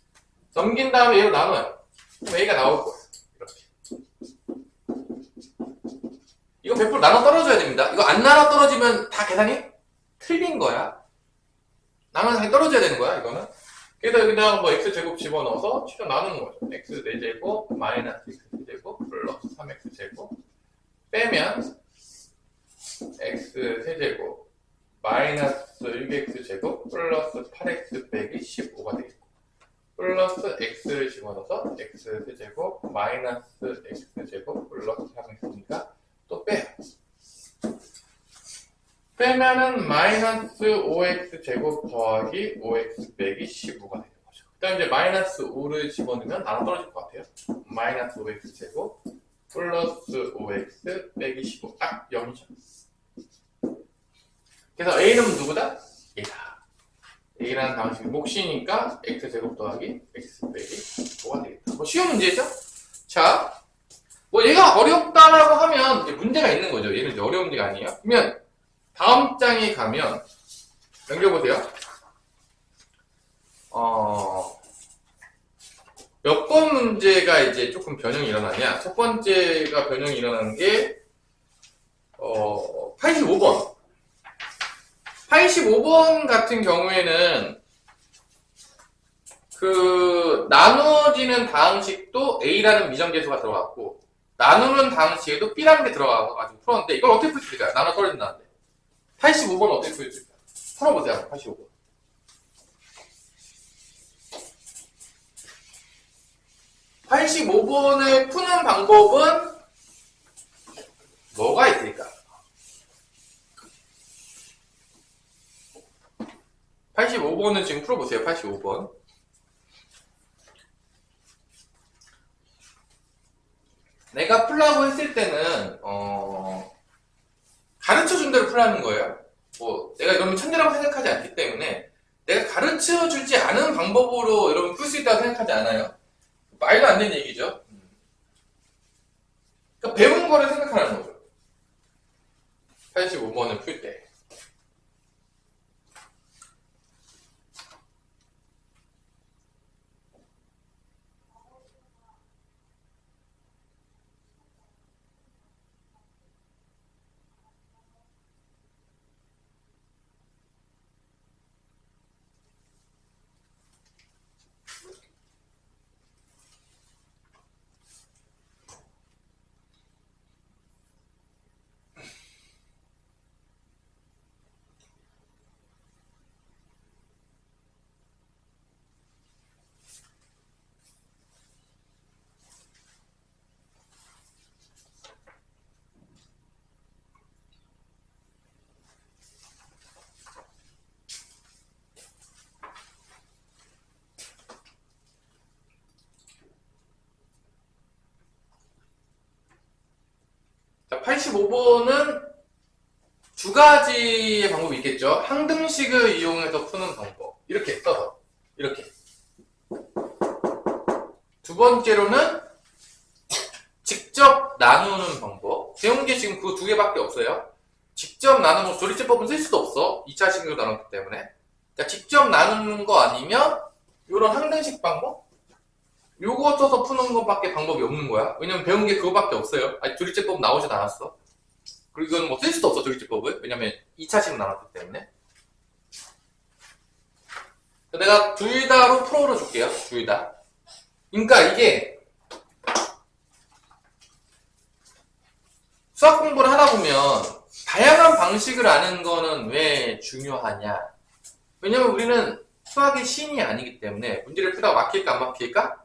넘긴 다음에 얘로 나눠요. 그럼 a가 나올 거예요. 이렇게. 이거 100% 나눠 떨어져야 됩니다. 이거 안 나눠 떨어지면 다 계산이 틀린 거야. 나눠서 다 떨어져야 되는 거야, 이거는. 그래서 여기다가 뭐 x제곱 집어넣어서 최종 나누는 거죠. x 4제곱 마이너스 x 제곱 플러스 3x제곱 빼면 x 세제곱 마이너스 6x제곱 플러스 8x 빼기 15가 되겠고, 플러스 x를 집어넣어서 x 세제곱 마이너스 x제곱 플러스 3x니까 또 빼요. 빼면은 마이너스 5x제곱 더하기 5x 빼기 15가 되는 거죠. 그 다음 이제 마이너스 5를 집어넣으면 나눠 떨어질 것 같아요. 마이너스 5x제곱 플러스 5x 빼기 15 딱 0이죠. 그래서 a는 누구다? a다. a라는 방식이 몫이니까 x제곱 더하기 x 빼기 5가 되겠다. 뭐 쉬운 문제죠? 자, 뭐 얘가 어렵다라고 하면 이제 문제가 있는 거죠. 얘는 이제 어려운 문제가 아니에요. 그러면 다음 장에 가면 넘겨보세요. 몇 번 문제가 이제 조금 변형이 일어나냐? 첫 번째가 변형이 일어나는 게 85번. 85번 같은 경우에는 그 나누어지는 다항식도 a라는 미정계수가 들어갔고 나누는 다항식에도 b라는 게 들어가가지고 풀었는데 이걸 어떻게 풀 수 있을까요? 나눠 떨어진다는데 85번 어떻게 풀 수 있을까요? 풀어보세요. 85번. 85번을 푸는 방법은 뭐가 있을까? 85번은 지금 풀어보세요. 85번. 내가 풀라고 했을 때는 가르쳐준 대로 풀라는 거예요. 뭐 내가 이러면 천재라고 생각하지 않기 때문에 내가 가르쳐주지 않은 방법으로 여러분 풀 수 있다고 생각하지 않아요. 말도 안 되는 얘기죠. 그러니까 배운 거를 생각하는 거죠. 85번을 풀 때. 자, 85번은 두 가지의 방법이 있겠죠. 항등식을 이용해서 푸는 방법. 이렇게 써서. 이렇게. 두 번째로는 직접 나누는 방법. 배운 게 지금 그 두 개밖에 없어요. 직접 나누는 조리제법은 쓸 수도 없어. 2차식으로 나눴기 때문에. 그러니까 직접 나누는 거 아니면 이런 항등식 방법? 요거 써서 푸는 것밖에 방법이 없는 거야. 왜냐면 배운 게 그거밖에 없어요. 아직 조리제법 나오진 않았어. 그리고 이건 뭐 쓸 수도 없어, 조리제법을. 왜냐면 2차식으로 나눴기 때문에. 내가 둘 다로 풀어로 줄게요. 둘 다. 그러니까 이게 수학 공부를 하다 보면 다양한 방식을 아는 거는 왜 중요하냐? 왜냐면 우리는 수학의 신이 아니기 때문에 문제를 풀다가 막힐까 안 막힐까?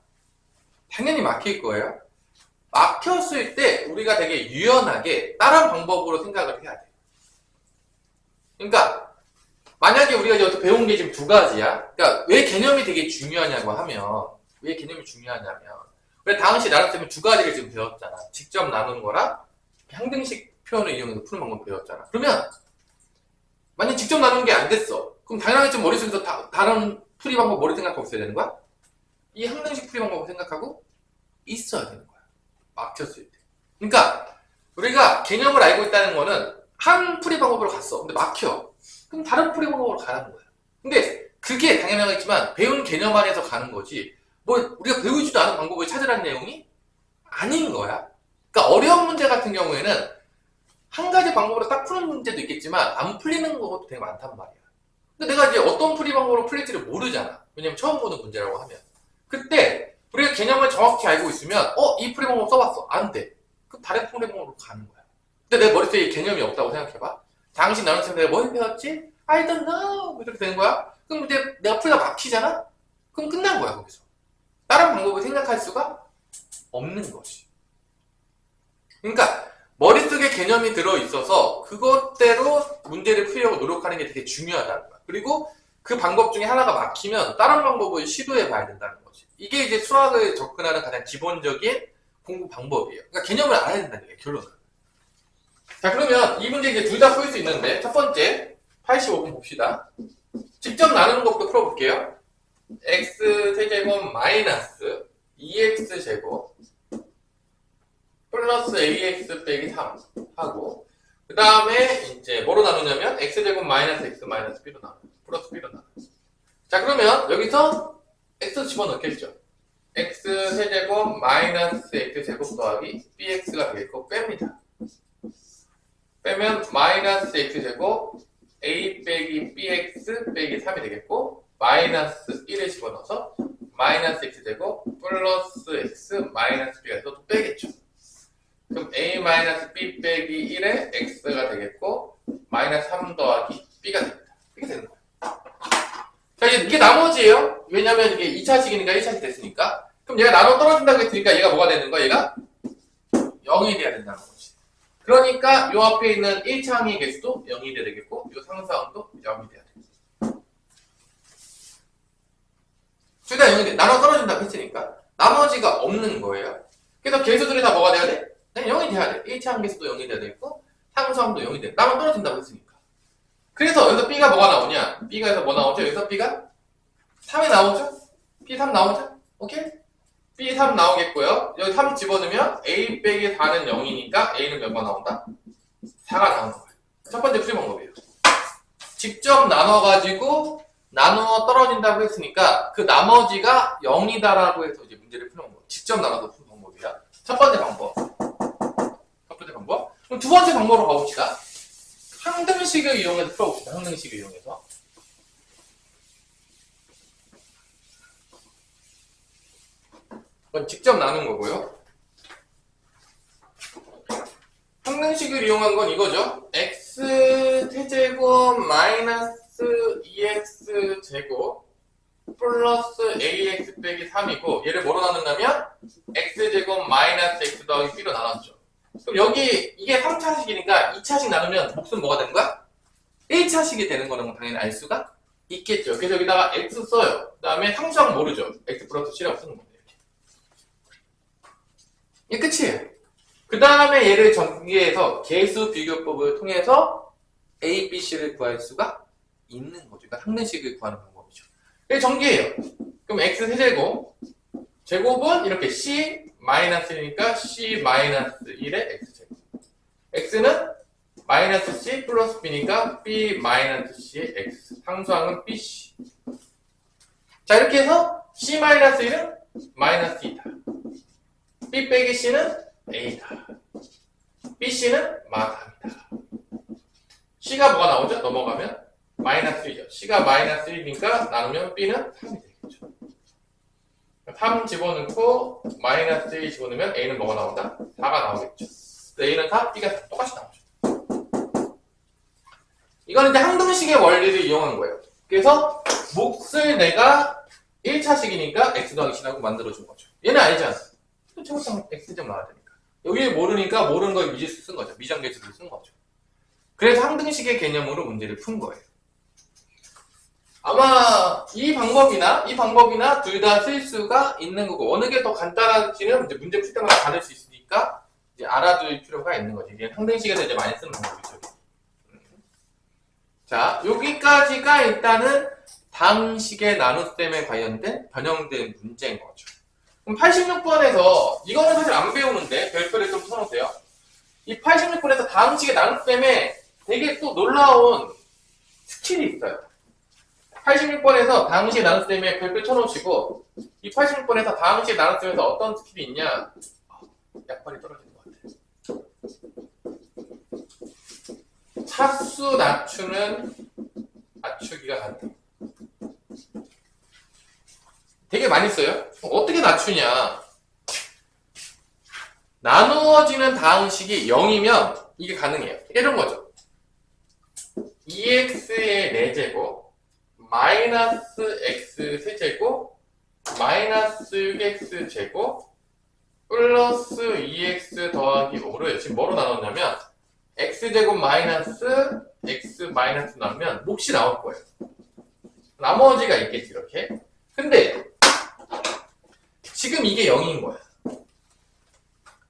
당연히 막힐 거예요. 막혔을 때 우리가 되게 유연하게 다른 방법으로 생각을 해야 돼. 그러니까 만약에 우리가 이제 배운 게 지금 두 가지야. 그러니까 왜 개념이 되게 중요하냐고 하면 왜 개념이 중요하냐면 왜 당시 나름대로 두 가지를 지금 배웠잖아. 직접 나누는 거랑 항등식 표현을 이용해서 푸는 방법 배웠잖아. 그러면 만약 직접 나누는 게 안 됐어. 그럼 당연히 좀 머릿속에서 다른 풀이 방법 머리 생각하고 있어야 되는 거야? 이 항등식 풀이 방법을 생각하고 있어야 되는 거야. 막혔을 때. 그러니까 우리가 개념을 알고 있다는 거는 한 풀이 방법으로 갔어. 근데 막혀. 그럼 다른 풀이 방법으로 가는 거야. 근데 그게 당연하겠지만 배운 개념 안에서 가는 거지. 뭐 우리가 배우지도 않은 방법을 찾으라는 내용이 아닌 거야. 그러니까 어려운 문제 같은 경우에는 한 가지 방법으로 딱 푸는 문제도 있겠지만 안 풀리는 것도 되게 많단 말이야. 근데 내가 이제 어떤 풀이 방법으로 풀릴지를 모르잖아. 왜냐면 처음 보는 문제라고 하면. 그때 우리가 개념을 정확히 알고 있으면 이 풀이 방법 써봤어. 안 돼. 그럼 다른 풀이 방법으로 가는 거야. 근데 내 머릿속에 개념이 없다고 생각해봐. 당신 나눠서 내가 뭘 배웠지? I don't know. 이렇게 되는 거야. 그럼 이제 내가 풀다 막히잖아? 그럼 끝난 거야, 거기서. 다른 방법을 생각할 수가 없는 것이. 그러니까 머릿속에 개념이 들어있어서 그것대로 문제를 풀려고 노력하는 게 되게 중요하다는 거야. 그리고 그 방법 중에 하나가 막히면 다른 방법을 시도해 봐야 된다는 거지. 이게 이제 수학을 접근하는 가장 기본적인 공부 방법이에요. 그러니까 개념을 알아야 된다는 게 결론은. 자, 그러면 이 문제 이제 둘 다 풀 수 있는데 첫 번째 85번 봅시다. 직접 나누는 것부터 풀어볼게요. x 세제곱 마이너스 2x 제곱 플러스 ax 빼기 3 하고 그 다음에 이제 뭐로 나누냐면 x제곱 마이너스 x 마이너스 b로 나눠 플러스 b로 나눠. 자, 그러면 여기서 x 집어넣겠죠. x 세제곱 마이너스 x 제곱 더하기 bx가 되겠고 뺍니다. 빼면 마이너스 x 제곱 a 빼기 bx 빼기 3이 되겠고 마이너스 1을 집어넣어서 마이너스 x 제곱 플러스 x 마이너스 b가 돼서 또 빼겠죠. 그럼 a 마이너스 b 빼기 1에 x가 되겠고 마이너스 3 더하기 b가 됩니다. 이렇게 되는 거예요. 자, 이게 나머지예요. 왜냐면 이게 2차식이니까 1차식 됐으니까. 그럼 얘가 나눠 떨어진다고 했으니까 얘가 뭐가 되는 거야? 얘가 0이 돼야 된다는 거지. 그러니까 요 앞에 있는 1차항의 개수도 0이 돼야 되겠고 요 상수항도 0이 돼야 되겠고. 둘 다 0이 돼. 나눠 떨어진다고 했으니까 나머지가 없는 거예요. 그래서 개수들이 다 뭐가 돼야 돼? 그냥 0이 돼야 돼. 1차항 개수도 0이 돼야 되겠고 상수항도 0이 돼. 나눠 떨어진다고 했으니까. 그래서 여기서 B가 뭐가 나오냐? B가 여기서 뭐 나오죠? 여기서 B가 3이 나오죠? B3 나오죠? 오케이? B3 나오겠고요. 여기 3 집어넣으면 A 빼기 4는 0이니까 A는 몇가 나온다? 4가 나오는 거예요. 첫 번째 풀이 방법이에요. 직접 나눠가지고 나누어 떨어진다고 했으니까 그 나머지가 0이다라고 해서 이제 문제를 푸는 방법. 직접 나눠서 푸는 방법이야. 첫 번째 방법. 그럼 두 번째 방법으로 가봅시다. 항등식을 이용해서 풀어봅시다. 항등식을 이용해서. 이건 직접 나눈 거고요. 항등식을 이용한 건 이거죠. x 세제곱 마이너스 2x 제곱 플러스 ax 빼기 3이고 얘를 뭐로 나눈다면 x제곱 마이너스 x 더하기 b로 나눴죠. 그럼 여기 이게 3차식이니까 2차식 나누면 몫은 뭐가 되는 거야? 1차식이 되는 거는 당연히 알 수가 있겠죠. 그래서 여기다가 x 써요. 그 다음에 상수항 모르죠. x 플러스 7이라고 쓰는 건데 이게 끝이에요. 그 다음에 얘를 전개해서 개수 비교법을 통해서 a, b, c를 구할 수가 있는 거죠. 그러니까 항등식을 구하는 방법이죠. 그래서 전개해요. 그럼 x 세제곱 제곱은 이렇게 c 마이너스 1이니까 c 마이너스 1의 x제곱. x는 마이너스 c 플러스 b니까 b 마이너스 c의 x. 상수항은 bc. 자, 이렇게 해서 c 마이너스 1은 마이너스 2다. b 빼기 c는 a다. bc는 마감이다. c가 뭐가 나오죠? 넘어가면 마이너스 1이죠. c가 마이너스 1이니까 나누면 b는 3이 되겠죠. 3 집어넣고 마이너스 1 집어넣으면 a는 뭐가 나온다? 4가 나오겠죠. a는 4, b가 4 똑같이 나오죠. 이거는 이제 항등식의 원리를 이용한 거예요. 그래서 몫을 내가 1차식이니까 x 더하기 c라고 만들어준 거죠. 얘는 아니잖아. 최고점 x점 나와야 되니까. 여기 모르니까 모르는 걸 미지수 쓴 거죠. 미정계수를 쓴 거죠. 그래서 항등식의 개념으로 문제를 푼 거예요. 아마 이 방법이나 둘 다 쓸 수가 있는 거고 어느 게 더 간단한지는 이제 문제 풀 때마다 다를 수 있으니까 이제 알아둘 필요가 있는 거지. 이게 항등식에서 이제 많이 쓰는 방법이죠. 자, 여기까지가 일단은 다음 식의 나눗셈에 관련된 변형된 문제인 거죠. 그럼 86번에서 이거는 사실 안 배우는데 별표를 좀 써놓으세요. 이 86번에서 다항식의 나눗셈에 되게 또 놀라운 스킬이 있어요. 86번에서 다항식의 나눗셈에 별표 쳐놓으시고 이 86번에서 다항식의 나눗셈에서 어떤 스킬이 있냐. 약발이 떨어지는 것 같아요. 차수 낮추는 낮추기가 가능해요. 되게 많이 써요. 어떻게 낮추냐. 나누어지는 다항식이 0이면 이게 가능해요. 이런 거죠. 2x의 4제곱 마이너스 x 세제곱 마이너스 6x제곱 플러스 2x 더하기 5를 지금 뭐로 나눴냐면 x제곱 마이너스 x 마이너스 나누면 몫이 나올 거예요. 나머지가 있겠지 이렇게. 근데 지금 이게 0인 거야.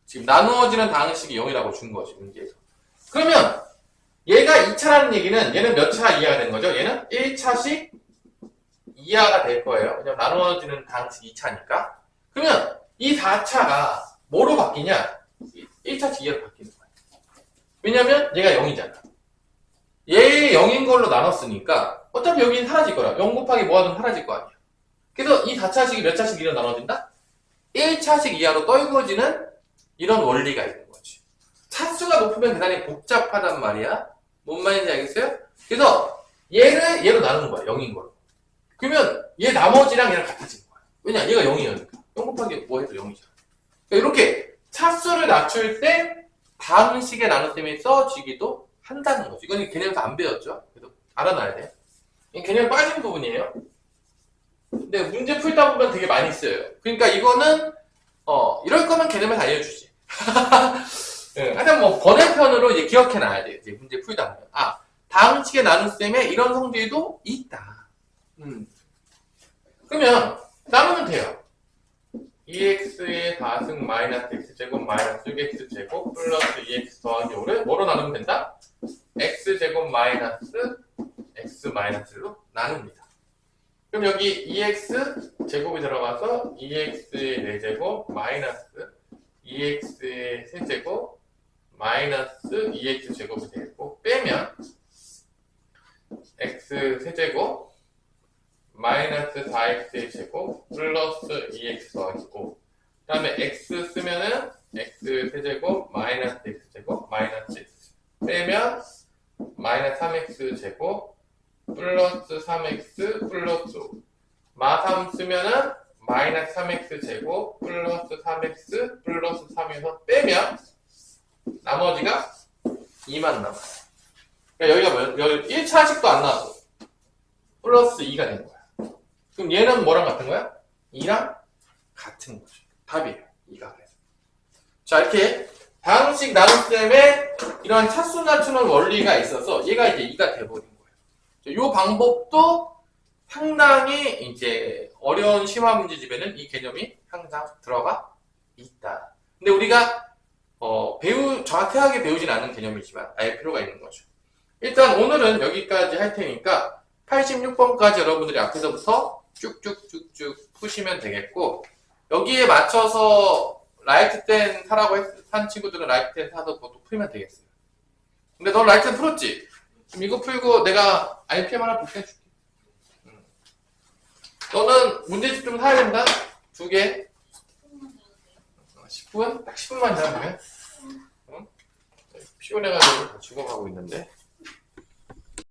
지금 나누어지는 다항식이 0이라고 준 거지 문제에서. 그러면 얘가 2차라는 얘기는 얘는 몇 차 이하가 된 거죠? 얘는 1차씩 이하가 될 거예요. 왜냐면 나누어지는 다항식이 2차니까. 그러면 이 4차가 뭐로 바뀌냐? 1차씩 이하로 바뀌는 거예요. 왜냐면 얘가 0이잖아. 얘 0인 걸로 나눴으니까 어차피 여기는 사라질 거라. 0 곱하기 뭐 하든 사라질 거 아니야. 그래서 이 4차식이 몇 차씩 이하로 나눠진다? 1차식 이하로 떨궈지는 이런 원리가 있는 거지. 차수가 높으면 대단히 복잡하단 말이야. 뭔 말인지 알겠어요? 그래서 얘를 얘로 나누는 거야. 0인 걸로. 그러면 얘 나머지랑 얘랑 같아지는 거야. 왜냐? 얘가 0이니까. 0 곱하기 뭐 해도 0이잖아. 그러니까 이렇게 차수를 낮출 때 다항식의 나눗셈이 써지기도 한다는 거지. 이건 개념에서 안 배웠죠? 그래서 알아놔야 돼. 이 개념이 빠진 부분이에요. 근데 문제 풀다 보면 되게 많이 써요. 그러니까 이거는 이럴 거면 개념에서 알려주지. 하여튼 뭐 번외편으로 이제 기억해놔야 돼. 이제 문제 풀다 보면 다항식의 나눗셈에 이런 성질도 있다. 그러면 나누면 돼요. 2x의 다승 마이너스 x제곱 마이너스 6x제곱 플러스 2x 더하기 5를 뭐로 나누면 된다? x제곱 마이너스 x 마이너스로 나눕니다. 그럼 여기 2x 제곱이 들어가서 2x의 4제곱 마이너스 2x의 세제곱 마이너스 2x 제곱이 되고 빼면 x 세제곱 마이너스 4x의 제곱 플러스 2x 더하기 5. 그 다음에 x 쓰면은 x 세제곱 마이너스 x제곱 마이너스 x 빼면 마이너스 3x 제곱 플러스 3x 플러스 5. 마3 쓰면은 마이너스 3x 제곱 플러스 3x 플러스 3에서 빼면 나머지가 2만 남아요. 그러니까 여기가 뭐예요? 여기 1차식도 안 나왔고 플러스 2가 된 거야. 그럼 얘는 뭐랑 같은 거야? 2랑 같은 거죠. 답이에요. 2가 그래서. 자, 이렇게 다항식 나눗셈에 이런 차수 낮추는 원리가 있어서 얘가 이제 2가 돼버린 거예요. 이 방법도 상당히 이제 어려운 심화 문제집에는 이 개념이 항상 들어가 있다. 근데 우리가 정확하게 배우진 않는 개념이지만 알 필요가 있는 거죠. 일단 오늘은 여기까지 할 테니까 86번까지 여러분들이 앞에서부터 쭉쭉쭉쭉 푸시면 되겠고, 여기에 맞춰서 라이트 10 사라고 한 친구들은 라이트 10 사서 그것도 풀면 되겠어요. 근데 너 라이트 10 풀었지? 그럼 이거 풀고 내가 RPM 하나 복사해줄게. 너는 문제집 좀 사야 된다? 2개. 10분? 딱 10분만 자면 응? 피곤해가지고 죽어가고 있는데.